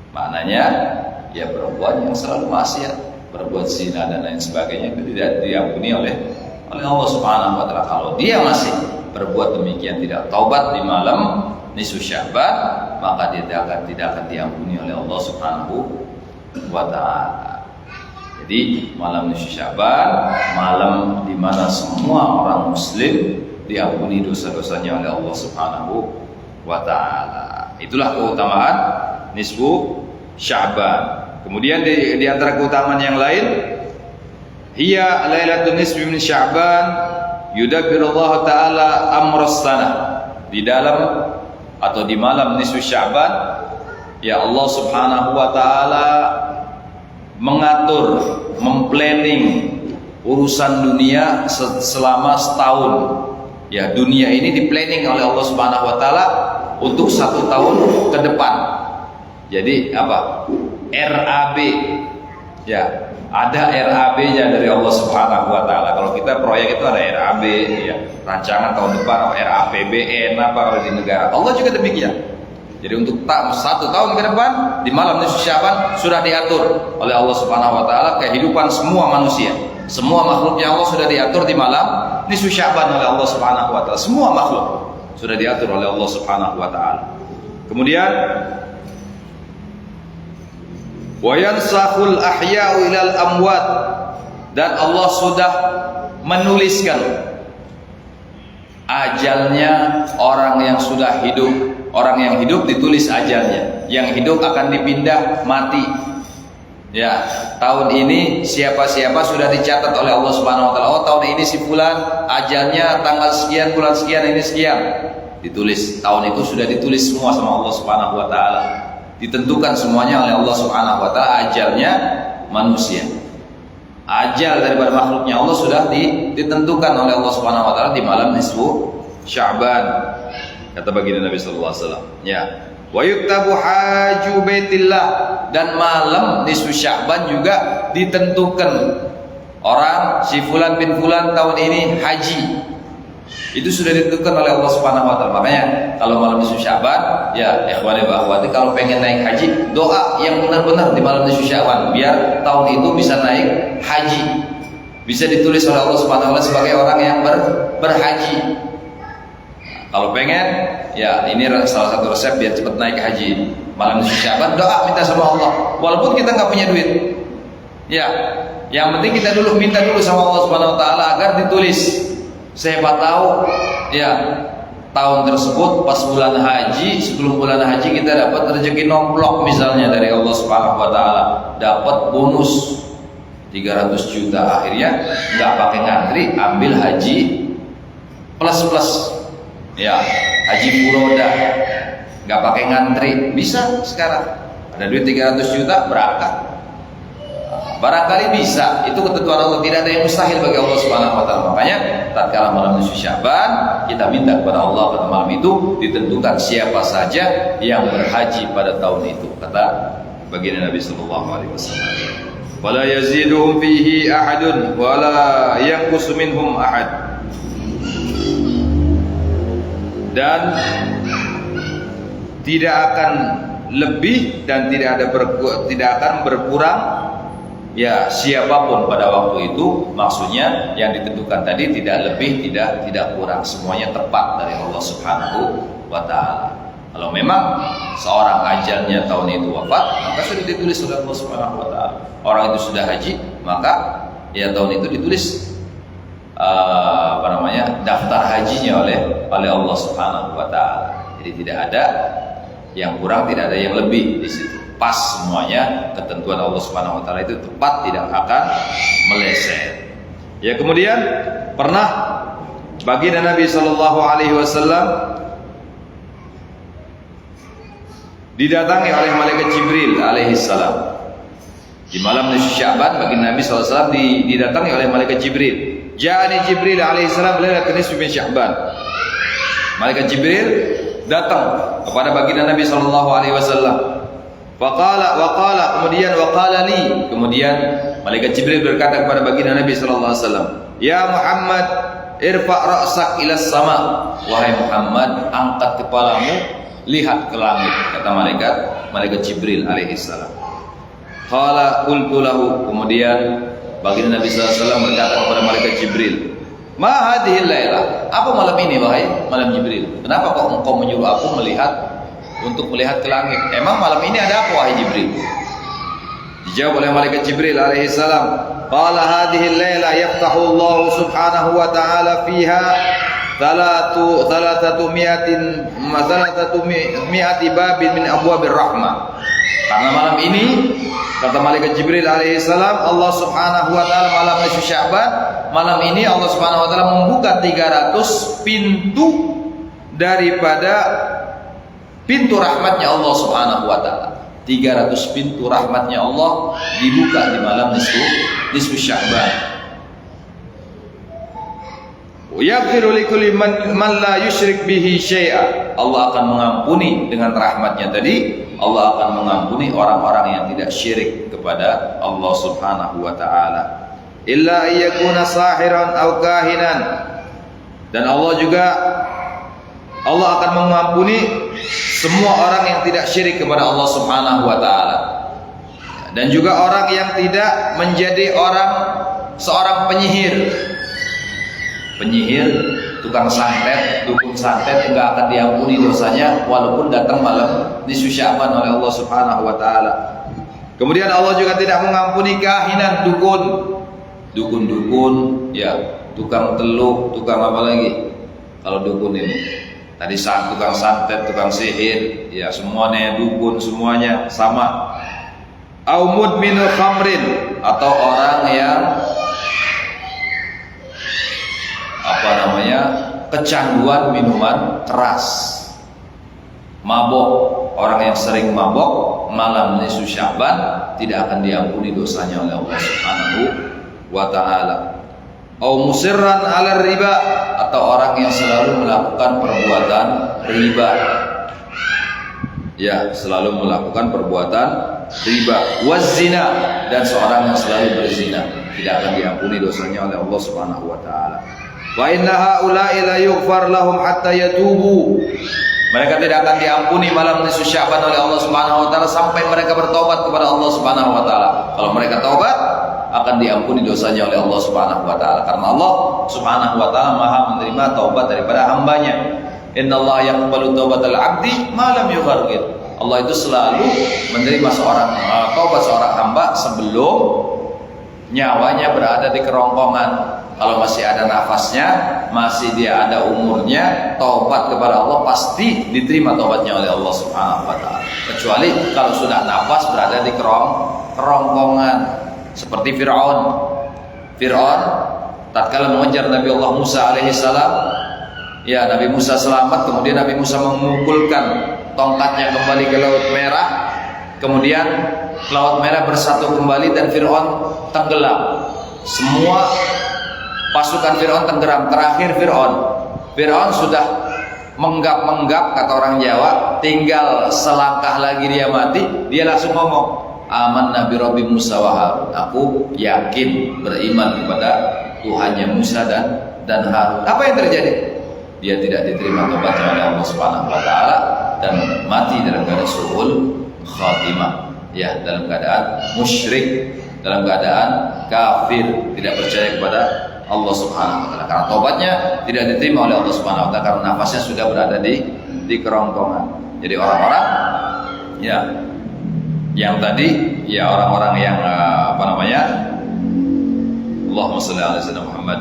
Maknanya ya perempuan yang selalu maksiat, berbuat zina dan lain sebagainya, itu tidak diampuni oleh Allah Subhanahu wa taala. Kalau dia masih berbuat demikian, tidak taubat di malam nisfu Sya'ban, maka dia tidak akan diampuni oleh Allah Subhanahu wa taala. Jadi malam nisfu Sya'ban, malam di mana semua orang muslim diampuni dosa-dosanya oleh Allah Subhanahu wa taala. Itulah keutamaan nisfu Sya'ban. Kemudian di antara keutamaan yang lain, hiya lailatul nisfi min Sya'ban yudabbirullahu taala amras sanah. Di dalam atau di malam nisfu Sya'ban, ya Allah Subhanahu wa taala mengatur, memplanning urusan dunia selama setahun. Ya, dunia ini diplanning oleh Allah Subhanahu wa taala untuk 1 tahun ke depan. Jadi apa? RAB. Ya, ada RAB-nya dari Allah Subhanahu wa taala. Kalau kita proyek itu ada RAB, ya, rancangan tahun depan, RAPBN apa kalau di negara. Allah juga demikian. Jadi untuk 1 tahun ke depan di malam nisfu Sya'ban sudah diatur oleh Allah Subhanahu wa taala kehidupan semua manusia. Semua makhluknya Allah sudah diatur di malam nisfu Sya'ban oleh Allah Subhanahu wa taala. Semua makhluk. sudah diatur oleh Allah Subhanahu wa taala. Kemudian wa yansakhul ahya'u ilal amwat, dan Allah sudah menuliskan ajalnya orang yang sudah hidup. Orang yang hidup ditulis ajalnya, yang hidup akan dipindah mati. Ya, tahun ini siapa-siapa sudah dicatat oleh Allah Subhanahu wa taala. Oh, tahun ini si fulan ajalnya tanggal sekian, bulan sekian, ini sekian. Ditulis. Tahun itu sudah ditulis semua sama Allah Subhanahu wa taala. Ditentukan semuanya oleh Allah Subhanahu wa taala ajalnya manusia. Ajal daripada makhluknya Allah sudah ditentukan oleh Allah Subhanahu wa taala di malam nisfu Sya'ban. Kata baginda Nabi sallallahu alaihi wasallam, ya. Wa yuktabu haju baitillah, dan malam nisfu Sya'ban juga ditentukan orang si fulan bin fulan tahun ini haji. Itu sudah ditentukan oleh Allah Subhanahu wa taala. Makanya kalau malam nisfu Sya'ban, ya ikhwani wa akhwati, kalau pengen naik haji, doa yang benar-benar di malam nisfu Sya'ban biar tahun itu bisa naik haji. Bisa ditulis oleh Allah Subhanahu wa taala sebagai orang yang berhaji. Kalau pengen, ya ini salah satu resep biar cepat naik haji. Malam nisfu Sya'ban doa minta sama Allah. Walaupun kita nggak punya duit, ya, yang penting kita dulu minta dulu sama Allah Subhanahu wa taala agar ditulis. Siapa tahu, ya, tahun tersebut pas bulan haji, sebelum bulan haji kita dapat rezeki nomplok misalnya dari Allah Subhanahu wa taala, dapat bonus 300 juta, akhirnya nggak pakai ngantri, ambil haji plus. Ya, haji furoda, nggak pakai ngantri, bisa sekarang. Ada duit 300 juta, berangkat. Barangkali bisa, itu ketentuan Allah, tidak ada yang mustahil bagi Allah Subhanahu wa taala. Makanya tatkala malam nisfu Sya'ban, kita minta kepada Allah pada malam itu ditentukan siapa saja yang berhaji pada tahun itu. Kata baginda Nabi sallallahu alaihi wasallam, "Wala yaziduhum fihi ahadun wala yanqusu minhum ahad." Dan tidak akan lebih dan tidak akan berkurang, ya, siapapun pada waktu itu. Maksudnya yang ditentukan tadi tidak lebih, tidak kurang, semuanya tepat dari Allah Subhanahu wa taala. Kalau memang seorang ajalnya tahun itu wafat, maka sudah ditulis oleh Allah Subhanahu wa taala. Orang itu sudah haji, maka ya tahun itu ditulis daftar hajinya oleh Allah Subhanahu wa taala. Jadi tidak ada yang kurang, tidak ada yang lebih di situ. Pas semuanya, ketentuan Allah Subhanahu wa taala itu tepat, tidak akan meleset. Ya, kemudian pernah baginda Nabi sallallahu alaihi wasallam didatangi oleh malaikat Jibril alaihi salam. Di malam nisfu Sya'ban baginda Nabi sallallahu alaihi wasallam didatangi oleh malaikat Jibril. Ja'ani Jibril alaihi salam lailatul nisfi min Sya'ban. Malaikat Jibril datang kepada baginda Nabi sallallahu alaihi wasallam. Kemudian malaikat Jibril berkata kepada baginda Nabi sallallahu alaihi wasallam, "Ya Muhammad, irfa' ra'sak ila sama." Wahai Muhammad, angkat kepalamu, lihat ke langit, kata malaikat Jibril alaihi salam. Qala qultu lahu, kemudian baginda Nabi sallallahu alaihi wasallam berkata kepada malaikat Jibril, "Ma hadhil lailah?" Apa malam ini wahai malam Jibril? Kenapa kok engkau menyuruh aku untuk melihat ke langit? Emang malam ini ada apa wahai Jibril? Dijawab oleh malaikat Jibril alaihi salam, "Qala hadhil laila yaftahu Allah subhanahu wa ta'ala fiha thalathatu mi'ati babin min abwabir rahmah." Karena malam ini, kata malaikat Jibril alaihi salam, Allah Subhanahu wa taala malam nisfu Sya'ban, malam ini Allah Subhanahu wa taala membuka 300 pintu daripada pintu rahmatnya Allah Subhanahu wa taala. 300 pintu rahmatnya Allah dibuka di malam nisfu Sya'ban. Yaghfiru likulli man la yusyrik bihi syai'a. Allah akan mengampuni dengan rahmatnya tadi. Allah akan mengampuni orang-orang yang tidak syirik kepada Allah Subhanahu wa taala. Illa ayyakuna sahiran aw kahinan. Dan Allah akan mengampuni semua orang yang tidak syirik kepada Allah Subhanahu wa taala. Dan juga orang yang tidak menjadi seorang penyihir tukang santet, dukun santet enggak akan diampuni dosanya walaupun datang malam nisfu Sya'ban oleh Allah Subhanahu wa taala. Kemudian Allah juga tidak mengampuni kahinan, dukun, ya, tukang teluh, tukang apa lagi? Kalau dukun ini tadi tukang santet, tukang sihir, ya semuanya dukun, semuanya sama. Au mudminul khamrin, atau orang yang kecanduan minuman keras, mabok. Orang yang sering mabok malam nisfu Sya'ban tidak akan diampuni dosanya oleh Allah Subhanahu wa taala. Au musirran 'ala riba, atau orang yang selalu melakukan perbuatan riba. Ya, selalu melakukan perbuatan riba. Wazina, dan seorang yang selalu berzina tidak akan diampuni dosanya oleh Allah Subhanahu wa taala. Wa inna haula'i la yughfar lahum hatta yatubu. Mereka tidak akan diampuni malam nisfu Sya'ban oleh Allah Subhanahu wa taala sampai mereka bertobat kepada Allah Subhanahu wa taala. Kalau mereka taubat, akan diampuni dosanya oleh Allah Subhanahu wa taala, karena Allah Subhanahu wa taala Maha menerima taubat daripada hambanya. Innallaha yaqbalu taubatal 'abdi ma lam yughargir. Allah itu selalu menerima taubat seorang hamba sebelum nyawanya berada di kerongkongan. Kalau masih ada nafasnya, masih dia ada umurnya, taubat kepada Allah pasti diterima taubatnya oleh Allah Subhanahu wa taala. Kecuali kalau sudah nafas berada di kerongkongan, seperti Fir'aun. Tatkala mengejar Nabi Allah Musa alaihissalam, ya, Nabi Musa selamat, kemudian Nabi Musa memukulkan tongkatnya kembali ke Laut Merah, kemudian Laut Merah bersatu kembali dan Fir'aun tenggelam. Semua pasukan Fir'aun tenggelam. Terakhir Fir'aun sudah menggap kata orang Jawa, tinggal selangkah lagi dia mati. Dia langsung ngomong, amanna bi Rabbi Musa wa Harun. Aku yakin beriman kepada Tuhannya Musa dan Harun. Apa yang terjadi? Dia tidak diterima taubatnya oleh Allah Subhanahu wa taala dan mati dalam keadaan su'ul khatimah, ya, dalam keadaan musyrik, dalam keadaan kafir, tidak percaya kepada Allah Subhanahu wa taala. Karena taubatnya tidak diterima oleh Allah Subhanahu wa taala karena nafasnya sudah berada di kerongkongan. Jadi orang-orang, ya, yang tadi, ya, orang-orang yang Allahumma shalli ala sayyidina Muhammad,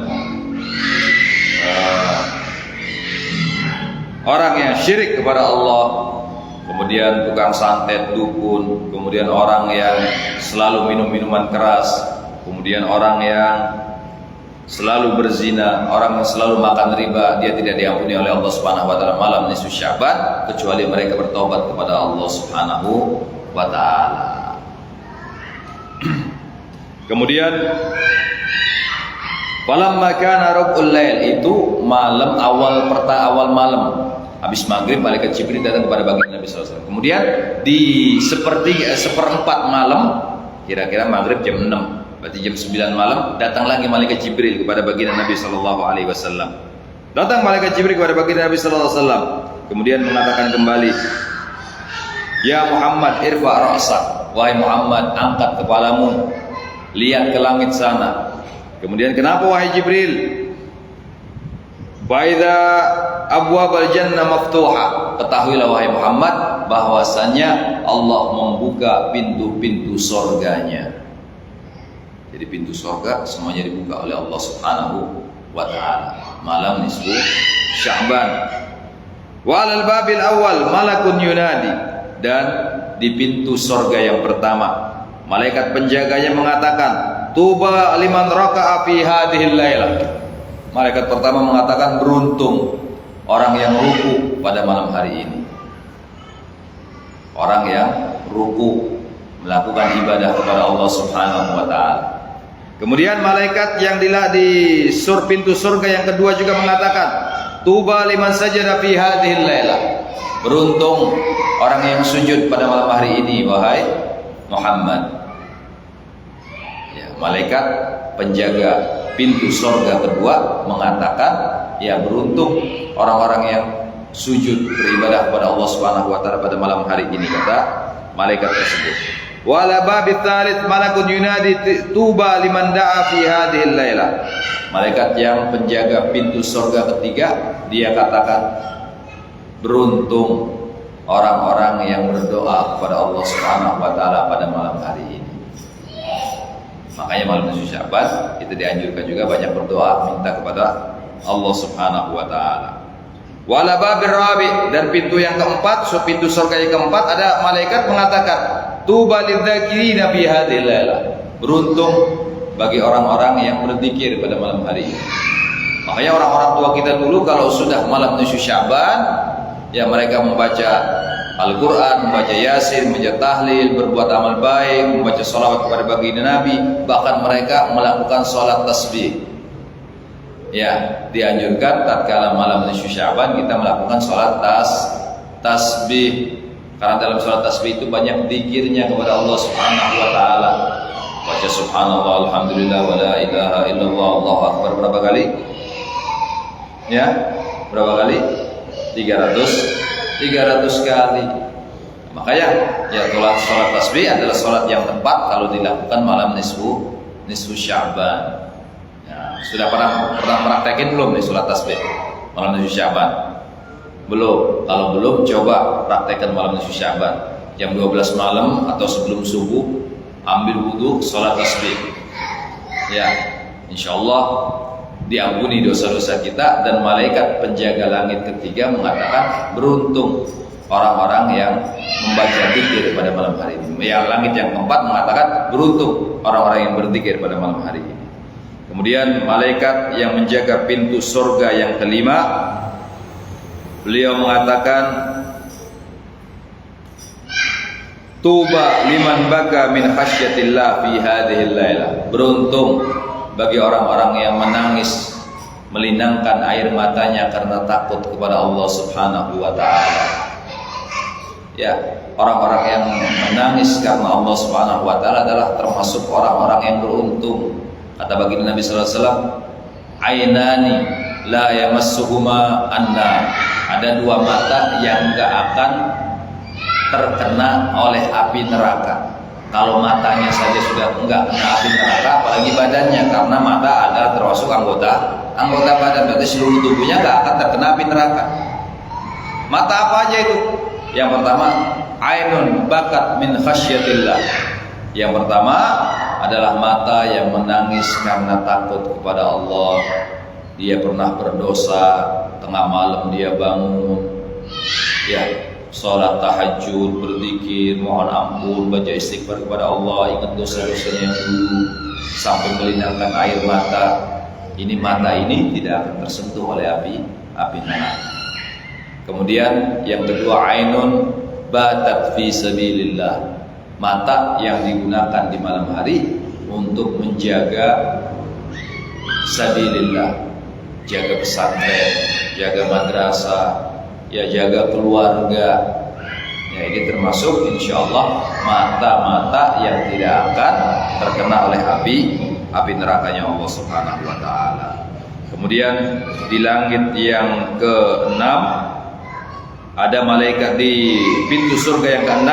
orang yang syirik kepada Allah, kemudian tukang santet, dukun, kemudian orang yang selalu minum minuman keras, kemudian orang yang selalu berzina, orang yang selalu makan riba, dia tidak diampuni oleh Allah Subhanahu wa taala malam nisfu Sya'ban kecuali mereka bertobat kepada Allah Subhanahu wa taala. Kemudian falamma kana rubul lail, itu malam awal malam, habis maghrib malaikat Jibril datang kepada baginda Nabi sallallahu alaihi wasallam. Kemudian di seperempat malam, kira-kira maghrib jam 6, berarti jam 9 malam, datang lagi malaikat Jibril kepada baginda Nabi sallallahu alaihi wasallam. Datang malaikat Jibril kepada baginda Nabi sallallahu alaihi wasallam, kemudian mengatakan kembali, ya Muhammad irfa ra'sak, wahai Muhammad angkat kepalamu, lihat ke langit sana. Kemudian kenapa wahai Jibril? Faidza abwabal jannah maftuha, ketahuilah wahai Muhammad bahwasanya Allah membuka pintu-pintu surganya. Jadi pintu surga semuanya dibuka oleh Allah Subhanahu wa taala malam nisfu Sya'ban. Wa 'alal babil awal malakun yunadi, dan di pintu surga yang pertama malaikat penjaganya mengatakan, tuba liman raka'a fi hadhil lailah. Malaikat pertama mengatakan, beruntung orang yang ruku pada malam hari ini. Orang yang ruku melakukan ibadah kepada Allah Subhanahu wa taala. Kemudian malaikat yang di pintu surga yang kedua juga mengatakan, tuba liman sajada fi hadhil lailah. Beruntung orang yang sujud pada malam hari ini wahai Muhammad. Ya, malaikat penjaga pintu surga kedua mengatakan, ya, beruntung orang-orang yang sujud beribadah kepada Allah Subhanahu wa taala pada malam hari ini, kata malaikat tersebut. Wala babit tsalits malakun yunadi tuba liman da'a fi hadhil lailah. Malaikat yang penjaga pintu surga ketiga, dia katakan, beruntung orang-orang yang berdoa kepada Allah Subhanahu wa taala pada malam hari ini. Makanya malam nisfu Sya'ban kita dianjurkan juga banyak berdoa, minta kepada Allah Subhanahu wa taala. Wala babir rabi, dan pintu yang keempat, pintu surga yang keempat, ada malaikat mengatakan, tuba lidzakirina fi hadhil lailah. Beruntung bagi orang-orang yang berzikir pada malam hari ini. Makanya orang-orang tua kita dulu kalau sudah malam nisfu Sya'ban, ya mereka membaca Al-Quran, membaca Yasin, membaca tahlil, berbuat amal baik, membaca salawat kepada baginda Nabi, bahkan mereka melakukan sholat tasbih. Ya, dianjurkan tatkala malam nisfu Sya'ban kita melakukan sholat tasbih. Karena dalam sholat tasbih itu banyak zikirnya kepada Allah Subhanahu wa taala. Baca subhanallah, alhamdulillah, wa la ilaha illallah, Allahu akbar berapa kali? Ya, berapa kali? 300 kali. Makanya ya sholat tasbih adalah sholat yang tepat kalau dilakukan malam nisfu Sya'ban. Ya, sudah pernah praktekin belum nih sholat tasbih malam nisfu Sya'ban? Belum. Kalau belum, coba praktekkan malam nisfu Sya'ban. Jam 12 malam atau sebelum subuh, ambil wudu, sholat tasbih. Ya, insyaallah diampuni dosa-dosa kita, dan malaikat penjaga langit ketiga mengatakan beruntung orang-orang yang membaca zikir pada malam hari ini. Yang langit yang keempat mengatakan beruntung orang-orang yang berzikir pada malam hari ini. Kemudian malaikat yang menjaga pintu surga yang kelima, beliau mengatakan, tuba liman baka min khasyatillah fi hadhil lailah. Beruntung bagi orang-orang yang menangis, melinangkan air matanya karena takut kepada Allah Subhanahu wa taala. Ya, orang-orang yang menangis karena Allah Subhanahu wa taala adalah termasuk orang-orang yang beruntung. Kata baginda Nabi sallallahu alaihi wasallam, ainani la yamassuhuma anna. Ada dua mata yang enggak akan terkena oleh api neraka. Kalau matanya saja sudah enggak kena api neraka, apalagi badannya, karena mata adalah termasuk anggota badan, berarti seluruh tubuhnya enggak akan terkena api neraka. Mata apa aja itu? Yang pertama, ainun bakat min khasyatillah. Yang pertama adalah mata yang menangis karena takut kepada Allah. Dia pernah berdosa, tengah malam dia bangun, ya, sholat tahajud, berzikir, mohon ampun, baca istighfar kepada Allah, ingat dosa-dosanya yang dulu, sampai melinangkan air mata. Ini mata ini tidak akan tersentuh oleh api neraka. Kemudian yang kedua, ainun batat fi sabilillah. Mata yang digunakan di malam hari untuk menjaga sabilillah, jaga pesantren, jaga madrasah, ya jaga keluarga. Ya, ini termasuk insyaallah mata-mata yang tidak akan terkena oleh api nerakanya Allah Subhanahu wa taala. Kemudian di langit yang ke-6 ada malaikat, di pintu surga yang ke-6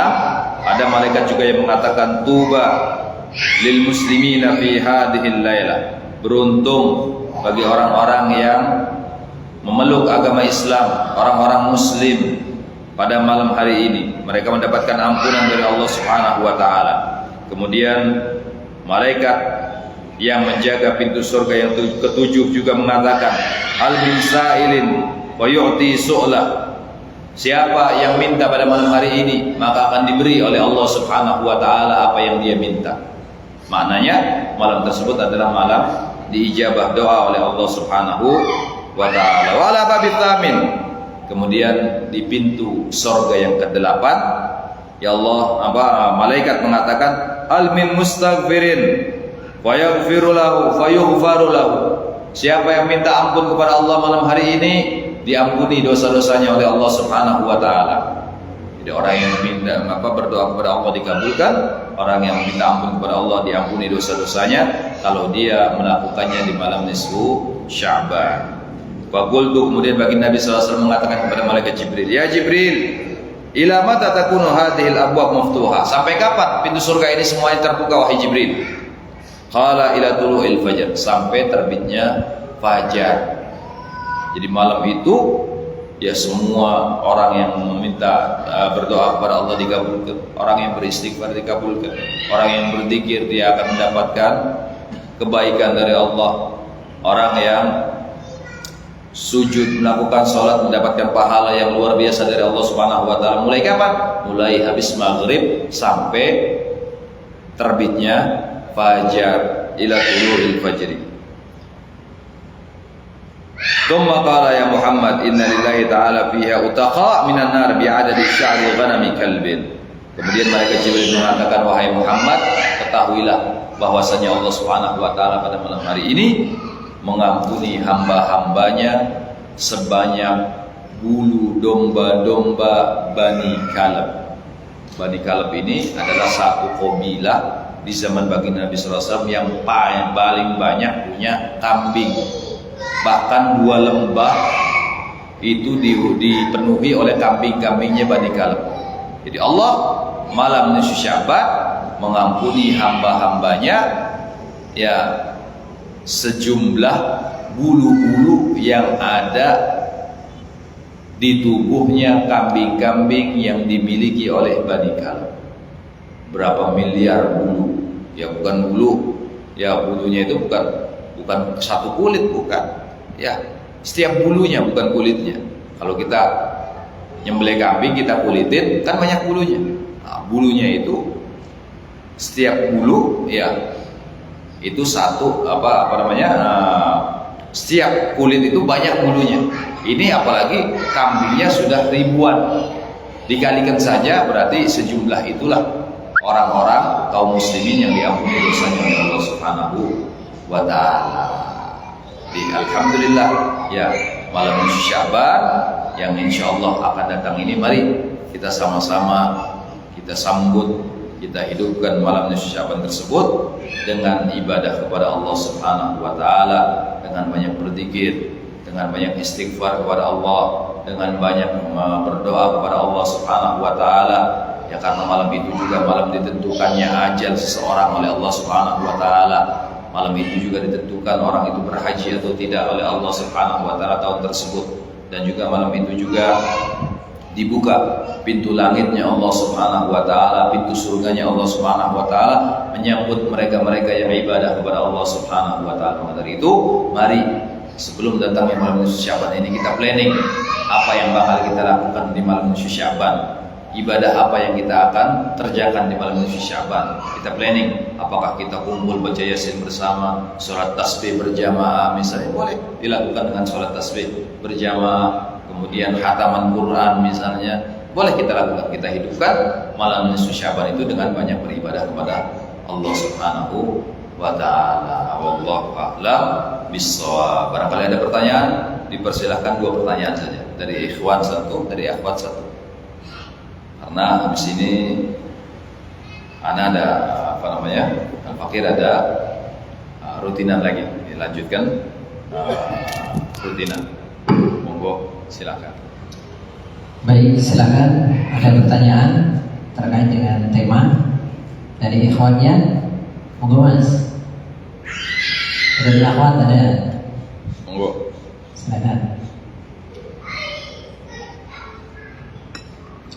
ada malaikat juga yang mengatakan tuba lil muslimina fi hadhil lailah. Beruntung bagi orang-orang yang memeluk agama Islam, orang-orang muslim pada malam hari ini, mereka mendapatkan ampunan dari Allah Subhanahu wa taala. Kemudian malaikat yang menjaga pintu surga yang ketujuh juga mengatakan, al min sa'ilin wa yu'ti su'lah. Siapa yang minta pada malam hari ini, maka akan diberi oleh Allah Subhanahu wa taala apa yang dia minta. Maknanya malam tersebut adalah malam diijabah doa oleh Allah Subhanahu wa ta'ala. Wala babit tsamin. Kemudian di pintu surga yang ke-8, ya Allah, malaikat mengatakan, al min mustaghfirin wa yaghfiru lahu fa yughfaru lahu. Siapa yang minta ampun kepada Allah malam hari ini, diampuni dosa-dosanya oleh Allah Subhanahu wa taala. Jadi orang yang minta berdoa kepada Allah dikabulkan, orang yang minta ampun kepada Allah diampuni dosa-dosanya kalau dia melakukannya di malam nisfu Sya'ban. Faqultu, kemudian baginda Nabi sallallahu alaihi wasallam mengatakan kepada malaikat Jibril, ya Jibril, Ila mata takunu hadhil abwab maftuha? Sampai kapan pintu surga ini semuanya terbuka wahai Jibril? Qala ila tulu'il fajr, sampai terbitnya fajar. Jadi malam itu ya semua orang yang meminta berdoa kepada Allah dikabulkan, orang yang beristighfar dikabulkan, orang yang berzikir dia akan mendapatkan kebaikan dari Allah, orang yang sujud melakukan sholat mendapatkan pahala yang luar biasa dari Allah Subhanahu wa taala. Mulai kapan? Mulai habis maghrib sampai terbitnya fajar, ila tulu'il fajri. Tsumma qala ya Muhammad inna lillahi ta'ala fiha utaqa minan nar bi'adadi sya'ri ghanami kalbin. Kemudian malaikat Jibril mengatakan, wahai Muhammad, ketahuilah bahwasanya Allah Subhanahu wa taala pada malam hari ini mengampuni hamba-hambanya sebanyak bulu domba-domba Bani Kalab. Bani Kalab ini adalah satu kabilah di zaman baginda Nabi SAW yang paling banyak punya kambing. Bahkan 2 lembah itu dipenuhi oleh kambing-kambingnya Bani Kalab. Jadi Allah malam nisfu Sya'ban mengampuni hamba-hambanya ya sejumlah bulu-bulu yang ada di tubuhnya kambing-kambing yang dimiliki oleh Bani Kalab. Berapa miliar bulu? Ya bukan bulu, ya bulunya itu bukan satu kulit, bukan. Ya, setiap bulunya bukan kulitnya. Kalau kita nyembelih kambing kita kulitin kan banyak bulunya. Nah, bulunya itu setiap bulu ya itu satu setiap kulit itu banyak bulunya. Ini apalagi kambingnya sudah ribuan, dikalikan saja berarti sejumlah itulah orang-orang kaum muslimin yang diampuni dosanya oleh Allah Subhanahu wa taala. Alhamdulillah ya malam Sya'ban yang insyaallah akan datang ini, mari kita sama-sama kita sambut, kita hidupkan malam Sya'ban tersebut dengan ibadah kepada Allah Subhanahu wa taala, dengan banyak berzikir, dengan banyak istighfar kepada Allah, dengan banyak berdoa kepada Allah Subhanahu wa taala. Ya karena malam itu juga malam ditentukannya ajal seseorang oleh Allah Subhanahu wa taala. Malam itu juga ditentukan orang itu berhaji atau tidak oleh Allah Subhanahu wa taala tahun tersebut. Dan juga malam itu juga dibuka pintu langitnya Allah Subhanahu wa taala, pintu surganya Allah Subhanahu wa taala menyambut mereka-mereka yang ibadah kepada Allah Subhanahu wa taala. Maka dari itu, mari sebelum datangnya malam nisfu Sya'ban ini kita planning apa yang bakal kita lakukan di malam nisfu Sya'ban. Ibadah apa yang kita akan kerjakan di malam nisfu Sya'ban. Kita planning, apakah kita kumpul baca Yasin bersama, sholat tasbih berjamaah misalnya, boleh dilakukan dengan sholat tasbih berjamaah, kemudian khataman Quran misalnya, boleh kita lakukan. Kita hidupkan malam nisfu Sya'ban itu dengan banyak beribadah kepada Allah Subhanahu wa ta'ala. Wallahu a'lam bissawab. Barangkali ada pertanyaan, dipersilahkan 2 pertanyaan saja, dari ikhwan 1, dari akhwat 1. Karena habis ini ana ada Al-Fakir ada rutinan lagi, dilanjutkan rutinan. Monggo silakan. Baik, silakan. Ada pertanyaan terkait dengan tema dari ikhwannya? Monggo Mas. Dari akhwat ada? Monggo. Silakan.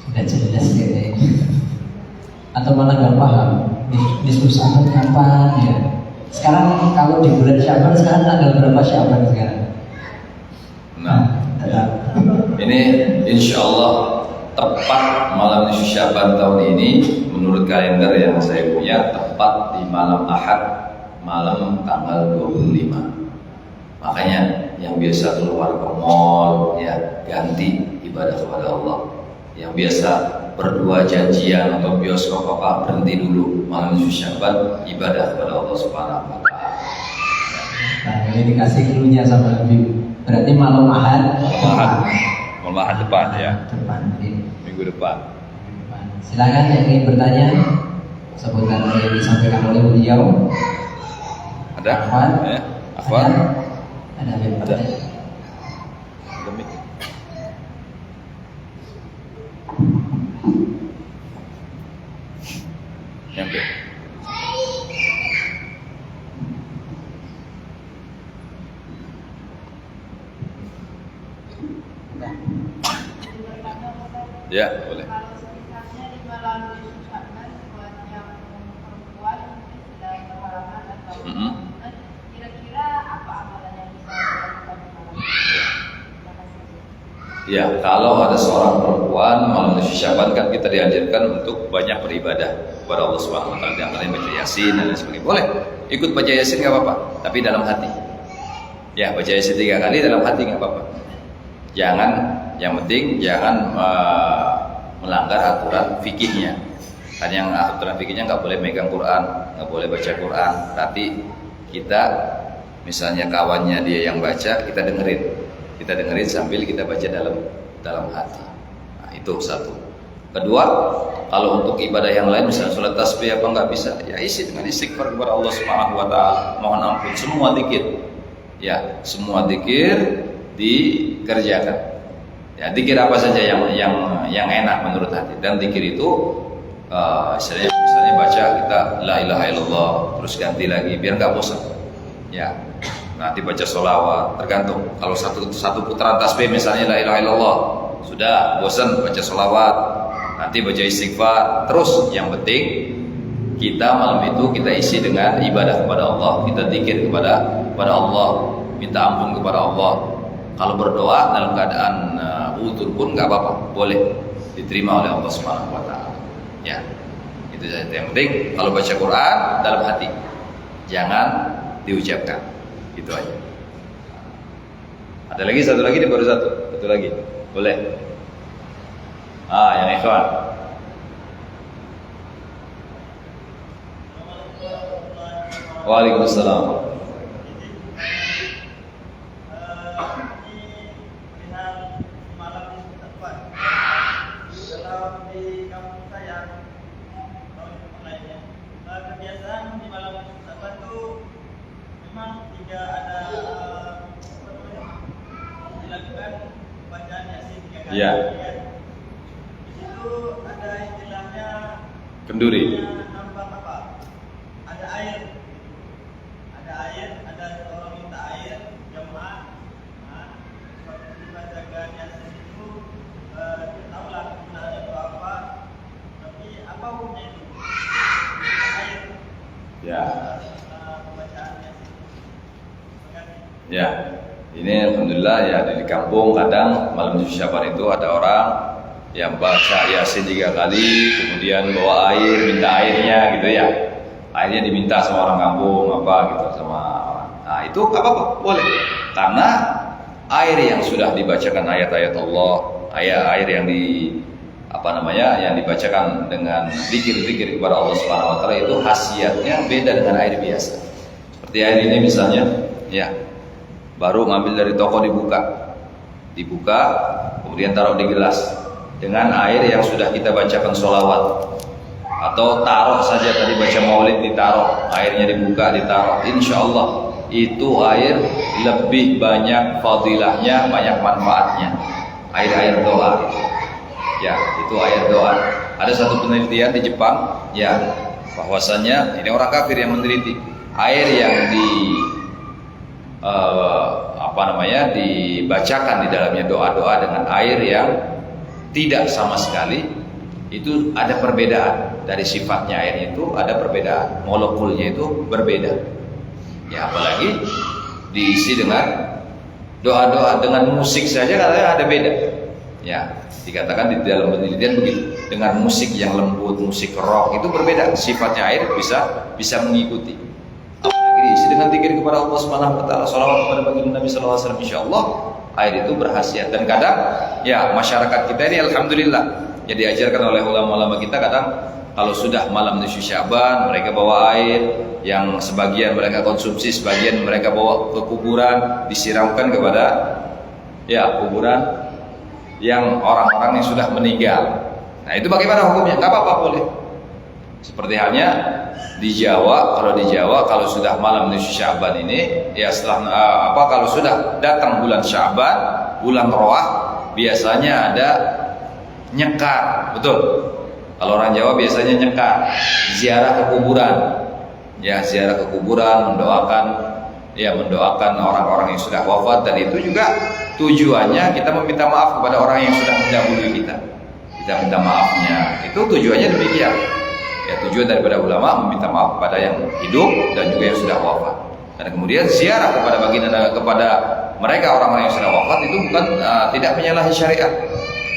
Udah jelas gitu. Atau malah nggak paham diskusi kapan ya? Sekarang kalau di bulan Sya'ban sekarang tanggal berapa Sya'ban sekarang? Nah, ini insya Allah tepat malam nisfu Sya'ban tahun ini menurut kalender yang saya punya tepat di malam Ahad, malam tanggal 25. Makanya yang biasa keluar ke mall ya ganti ibadah kepada Allah. Yang biasa berdua janjian atau bioskop apa berhenti dulu, malam nisfu Sya'ban ibadah kepada Allah Subhanahu wa taala. Nah, ini dikasih clue-nya sama Ibu. Berarti malam Ahad depan ya. Depan. Minggu depan. Silakan yang ingin bertanya seputar yang disampaikan oleh beliau. Ada? Akhwan? Ya. Akhwan? Ada. Nyampe. Ya, boleh. Kalau misalnya di malam Sya'ban buat yang perempuan mungkin sedang berhalangan atau kira-kira apa amalan yang bisa dilakukan di malam itu? Terima kasih. Ya, kalau ada seorang perempuan malam nisfu Sya'ban kan kita dianjurkan untuk banyak beribadah kepada Allah Subhanahu wa taala, di antaranya baca Yasin dan lain sebagainya. Boleh ikut baca Yasin enggak apa-apa, tapi dalam hati. Ya, baca Yasin 3 kali dalam hati enggak apa-apa. Jangan, yang penting jangan melanggar aturan fikihnya. Kan yang aturan fikihnya nggak boleh megang Quran, nggak boleh baca Quran. Berarti kita misalnya kawannya dia yang baca, kita dengerin sambil kita baca dalam hati. Nah, itu satu. Kedua, kalau untuk ibadah yang lain misalnya sholat tasbih apa nggak bisa, ya isi dengan istighfar kepada Allah Subhanahu wa taala, mohon ampun, semua zikir. Ya, semua zikir dikerjakan. Ya, zikir apa saja yang enak menurut hati. Dan zikir itu misalnya baca kita la ilaha illallah, terus ganti lagi biar nggak bosan. Ya, nanti baca sholawat, tergantung. Kalau satu putaran tasbih misalnya la ilaha illallah, sudah bosan baca sholawat, nanti baca istighfar. Terus yang penting kita malam itu kita isi dengan ibadah kepada Allah, kita zikir kepada Allah, minta ampun kepada Allah. Kalau berdoa dalam keadaan utur pun nggak apa-apa, boleh diterima oleh Allah Subhanahu wa taala. Ya. Itu saja. Yang penting kalau baca Quran dalam hati. Jangan diucapkan. Gitu aja. Ada lagi satu lagi, baru satu lagi. Boleh. Yang ikhwan. Waalaikumsalam. Kebiasaan di malam Sya'ban itu memang tidak ada dilakukan bacaan Yasin 3 kali. Ya. Di situ ada istilahnya Kenduri. nampak apa? Ada air, ada orang minta air jemaah. Nah, seperti bacaan Yasin itu tahulah kegunaannya itu apa, tapi apa hukumnya itu? Air. Ya. Ya, ini alhamdulillah ya di kampung kadang malam nisfu Sya'ban itu ada orang yang baca Yasin 3 kali, kemudian bawa air, minta airnya gitu ya. Airnya diminta sama orang kampung apa gitu sama orang. Nah, itu apa-apa, boleh. Karena air yang sudah dibacakan ayat-ayat Allah, air yang yang dibacakan dengan zikir-zikir kepada Allah Subhanahu wa taala itu khasiatnya beda dengan air biasa. Seperti air ini misalnya, ya. Baru ngambil dari toko dibuka, kemudian taruh di gelas dengan air yang sudah kita bacakan sholawat, atau taruh saja tadi baca maulid ditaruh, airnya dibuka ditaruh, insya Allah itu air lebih banyak fadilahnya, banyak manfaatnya. Air doa, ya itu air doa. Ada satu penelitian di Jepang, ya bahwasanya ini orang kafir yang meneliti air yang dibacakan di dalamnya doa-doa dengan air yang tidak sama sekali, itu ada perbedaan dari sifatnya. Airnya itu ada perbedaan, molekulnya itu berbeda. Ya, apalagi diisi dengan doa-doa, dengan musik saja katanya ada beda. Ya, dikatakan di dalam penelitian begitu. Dengan musik yang lembut, musik rock itu berbeda. Sifatnya air bisa mengikuti. Diisi dengan zikir kepada Allah Subhanahu wa taala, salawat kepada baginda Nabi sallallahu alaihi wasallam, insyaallah air itu berkhasiat. Dan kadang ya masyarakat kita ini alhamdulillah ya diajarkan oleh ulama-ulama kita, kadang kalau sudah malam nisfu Sya'ban mereka bawa air yang sebagian mereka konsumsi, sebagian mereka bawa ke kuburan, disiramkan kepada ya kuburan yang orang-orang yang sudah meninggal. Nah, itu bagaimana hukumnya? Enggak apa-apa, boleh. Seperti halnya di Jawa, kalau sudah malam nisfu Sya'ban ini, ya setelah kalau sudah datang bulan Sya'ban, bulan Roah, biasanya ada nyekar, betul. Kalau orang Jawa biasanya nyekar, ziarah ke kuburan. Ya, ziarah ke kuburan, mendoakan orang-orang yang sudah wafat, dan itu juga tujuannya kita meminta maaf kepada orang yang sudah mendahului kita. Kita minta maafnya. Itu tujuannya demikian. Ya, tujuan daripada ulama meminta maaf kepada yang hidup dan juga yang sudah wafat. Dan kemudian ziarah kepada mereka orang-orang yang sudah wafat itu bukan tidak menyalahi syariat.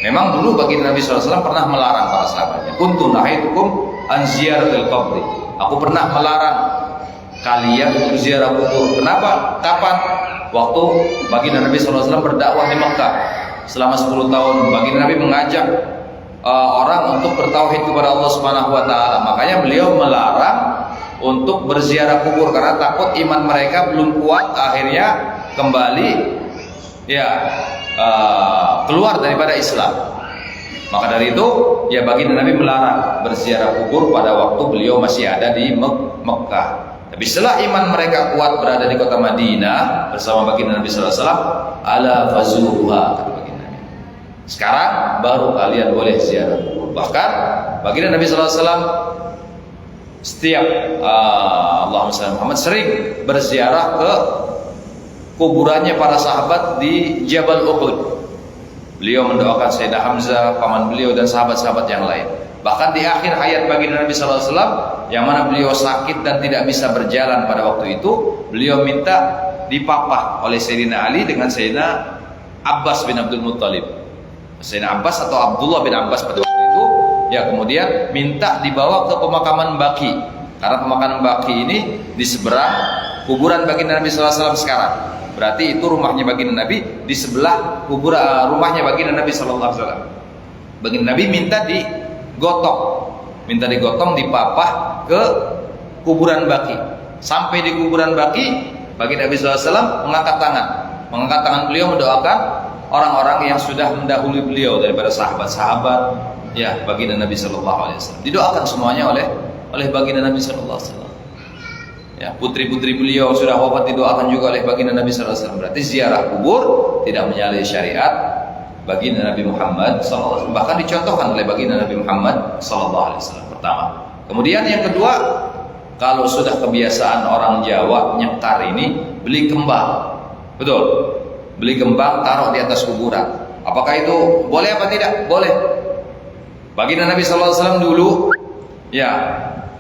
Memang dulu baginda Nabi SAW pernah melarang para sahabatnya. Kuntu nahaitukum an ziyaratil qabri. Aku pernah melarang kalian untuk ziarah kubur. Kenapa? Kapan? Waktu baginda Nabi SAW berdakwah di Mekah selama 10 tahun. Baginda Nabi mengajak orang untuk bertauhid kepada Allah Subhanahu wa taala. Makanya beliau melarang untuk berziarah kubur karena takut iman mereka belum kuat, akhirnya kembali keluar daripada Islam. Maka dari itu ya baginda Nabi melarang berziarah kubur pada waktu beliau masih ada di Mekah. Tapi setelah iman mereka kuat berada di kota Madinah bersama baginda Nabi sallallahu alaihi wasallam, ala fazuha, kata baginda Nabi. Sekarang baru kalian boleh ziarah kubur. Bahkan baginda Nabi sallallahu alaihi wasallam setiap Allahumma shalli Muhammad sering berziarah ke kuburannya para sahabat di Jabal Uhud. Beliau mendoakan Sayyidina Hamzah, paman beliau, dan sahabat-sahabat yang lain. Bahkan di akhir hayat baginda Nabi sallallahu alaihi wasallam yang mana beliau sakit dan tidak bisa berjalan pada waktu itu, beliau minta dipapah oleh Sayyidina Ali dengan Sayyidina Abbas bin Abdul Muttalib. Sayyidina Abbas atau Abdullah bin Abbas pada waktu itu ya kemudian minta dibawa ke pemakaman Baqi. Karena pemakaman Baqi ini di seberang kuburan baginda Nabi sallallahu alaihi wasallam sekarang. Berarti itu rumahnya baginda Nabi di sebelah rumahnya baginda Nabi sallallahu alaihi wasallam. Baginda Nabi minta digotong dipapah ke kuburan Baqi. Sampai di kuburan Baqi, baginda Nabi sallallahu alaihi wasallam mengangkat tangan beliau mendoakan orang-orang yang sudah mendahului beliau daripada sahabat-sahabat ya baginda Nabi sallallahu alaihi wasallam. Didoakan semuanya oleh baginda Nabi sallallahu alaihi wasallam. Ya, putri-putri beliau sudah wafat didoakan juga oleh baginda Nabi sallallahu alaihi wasallam. Berarti ziarah kubur tidak menyalahi syariat baginda Nabi Muhammad sallallahu alaihi wasallam. Bahkan dicontohkan oleh baginda Nabi Muhammad sallallahu alaihi wasallam. Pertama. Kemudian yang kedua, kalau sudah kebiasaan orang Jawa nyekar ini beli kembang. Betul. Beli kembang taruh di atas kuburan. Apakah itu boleh apa tidak? Boleh. Baginda Nabi sallallahu alaihi wasallam dulu ya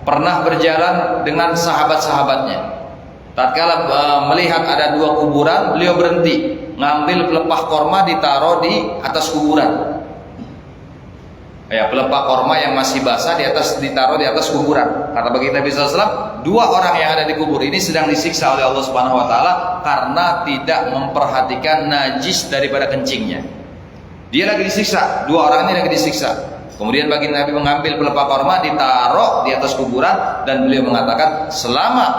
pernah berjalan dengan sahabat-sahabatnya. Tatkala melihat ada dua kuburan, beliau berhenti, ngambil pelepah korma ditaruh di atas kuburan. Ya, pelepah korma yang masih basah ditaruh di atas kuburan. Kata baginda Nabi sallallahu alaihi wasallam, dua orang yang ada di kubur ini sedang disiksa oleh Allah Subhanahu wa taala karena tidak memperhatikan najis daripada kencingnya. Dia lagi disiksa, dua orang ini lagi disiksa. Kemudian baginda Nabi mengambil pelepah korma ditaruh di atas kuburan dan beliau mengatakan, selama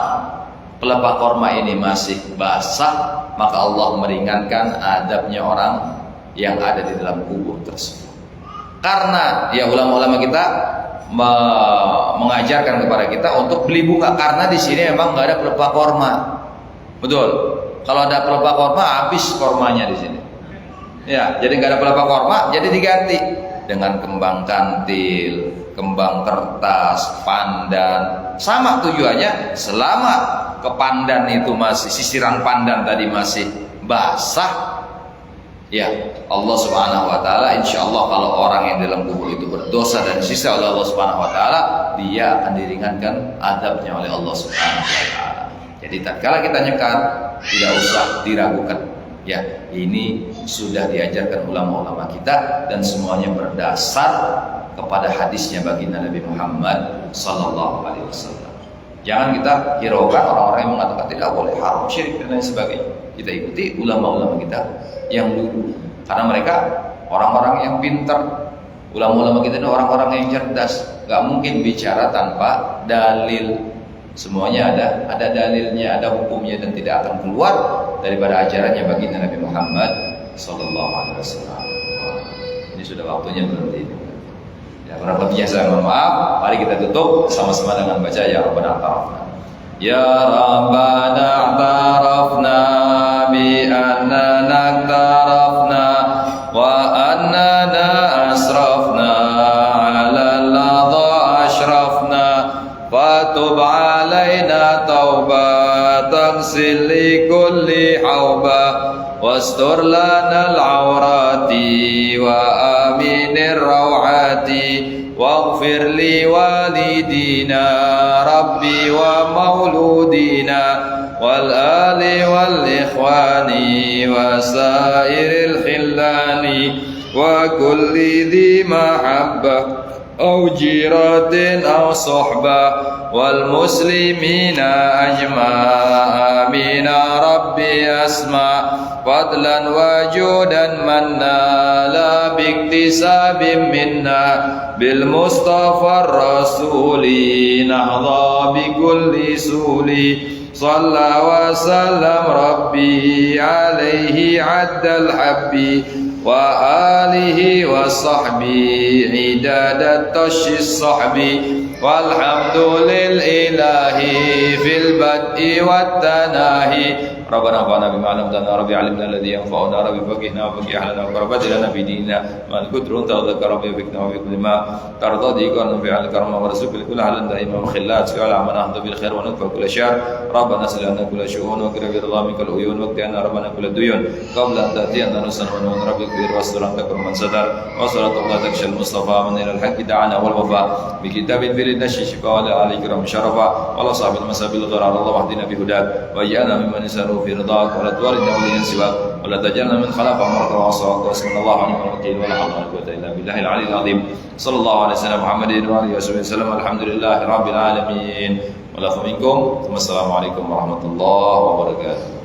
pelepah korma ini masih basah, maka Allah meringankan adabnya orang yang ada di dalam kubur tersebut. Karena ya ulama-ulama kita mengajarkan kepada kita untuk beli bunga, karena di sini memang nggak ada pelepah korma. Betul. Kalau ada pelepah korma habis kormanya di sini. Ya, jadi nggak ada pelepah korma, jadi diganti dengan kembang kantil, kembang kertas, pandan. Sama tujuannya, selama kepandan itu masih, sisiran pandan tadi masih basah, ya Allah Subhanahu wa taala insyaallah kalau orang yang dalam kubur itu berdosa dan sisa oleh Allah Subhanahu wa taala, dia akan diringankan adabnya oleh Allah Subhanahu wa taala. Jadi tatkala kita nyekar, tidak usah diragukan. Ya, ini sudah diajarkan ulama-ulama kita dan semuanya berdasar kepada hadisnya baginda Nabi Muhammad sallallahu alaihi wasallam. Jangan kita hiraukan orang-orang yang mengatakan tidak boleh, haram, syirik dan lain sebagainya. Kita ikuti ulama-ulama kita yang dulu, karena mereka orang-orang yang pintar. Ulama-ulama kita ini orang-orang yang cerdas, gak mungkin bicara tanpa dalil. Semuanya ada dalilnya, ada hukumnya, dan tidak akan keluar daripada ajarannya baginda Nabi Muhammad sallallahu alaihi wasallam. Ini sudah waktunya berhenti. Ya, berapa biasa, mohon maaf. Mari kita tutup sama-sama dengan baca ya Rabbana a'tarafna. Ya Rabbana a'tarafna bi annana a'tarafna wa annana asrafna واستر لنا العورات وآمن الروعات واغفر لوالدينا ربي ومولودينا والآل والإخوان وسائر الخلان وكل ذي محبة أو جيرة أو صحبة والمسلمين أجمع آمين ربي أسمع فضلا وجودا منا لا باكتساب منا بالمصطفى الرسول نحظى بكل سول صلى وسلم ربي عليه عد الحب وآله وصحبه عداد الطش الصحب والحمد للإله في البدء والتناهي ربنا انفعنا بما علمتنا ربي علمنا الذي ينفعنا ربي فقهنا وفقه أهلنا وقربت لنا بديننا ما الكدر أنت وذكر ربي وفقنا وفقنا ما ترضى ديكا في على الكرم ورزق كل حال دائما وخلات في على من أهد بالخير ونكفى كل شر ربنا سلعنا كل شؤون وقرب رضا منك العيون واكتئنا ربنا كل الديون قبل أن تأتينا نسن ونون ربي كبير واستر أن تكون من ستر وصلاة الله تكشى المصطفى من إلى الحق دعانا والوفاء بكتاب في النشي شفاء ولا عليك رحم شرفا ولا صاحب المسابل الغرار الله واهدنا بهداك واجعلنا ممن يسأله في رضاك ولا تولنا وليا سواك ولا تجعلنا من خلاف أمرك وعصاك واسمنا الله ونعم الوكيل ولا حول ولا قوة إلا بالله العلي العظيم صلى الله عليه وسلم محمد وآله وصحبه وسلم الحمد لله رب العالمين والعفو منكم والسلام عليكم ورحمة الله وبركاته.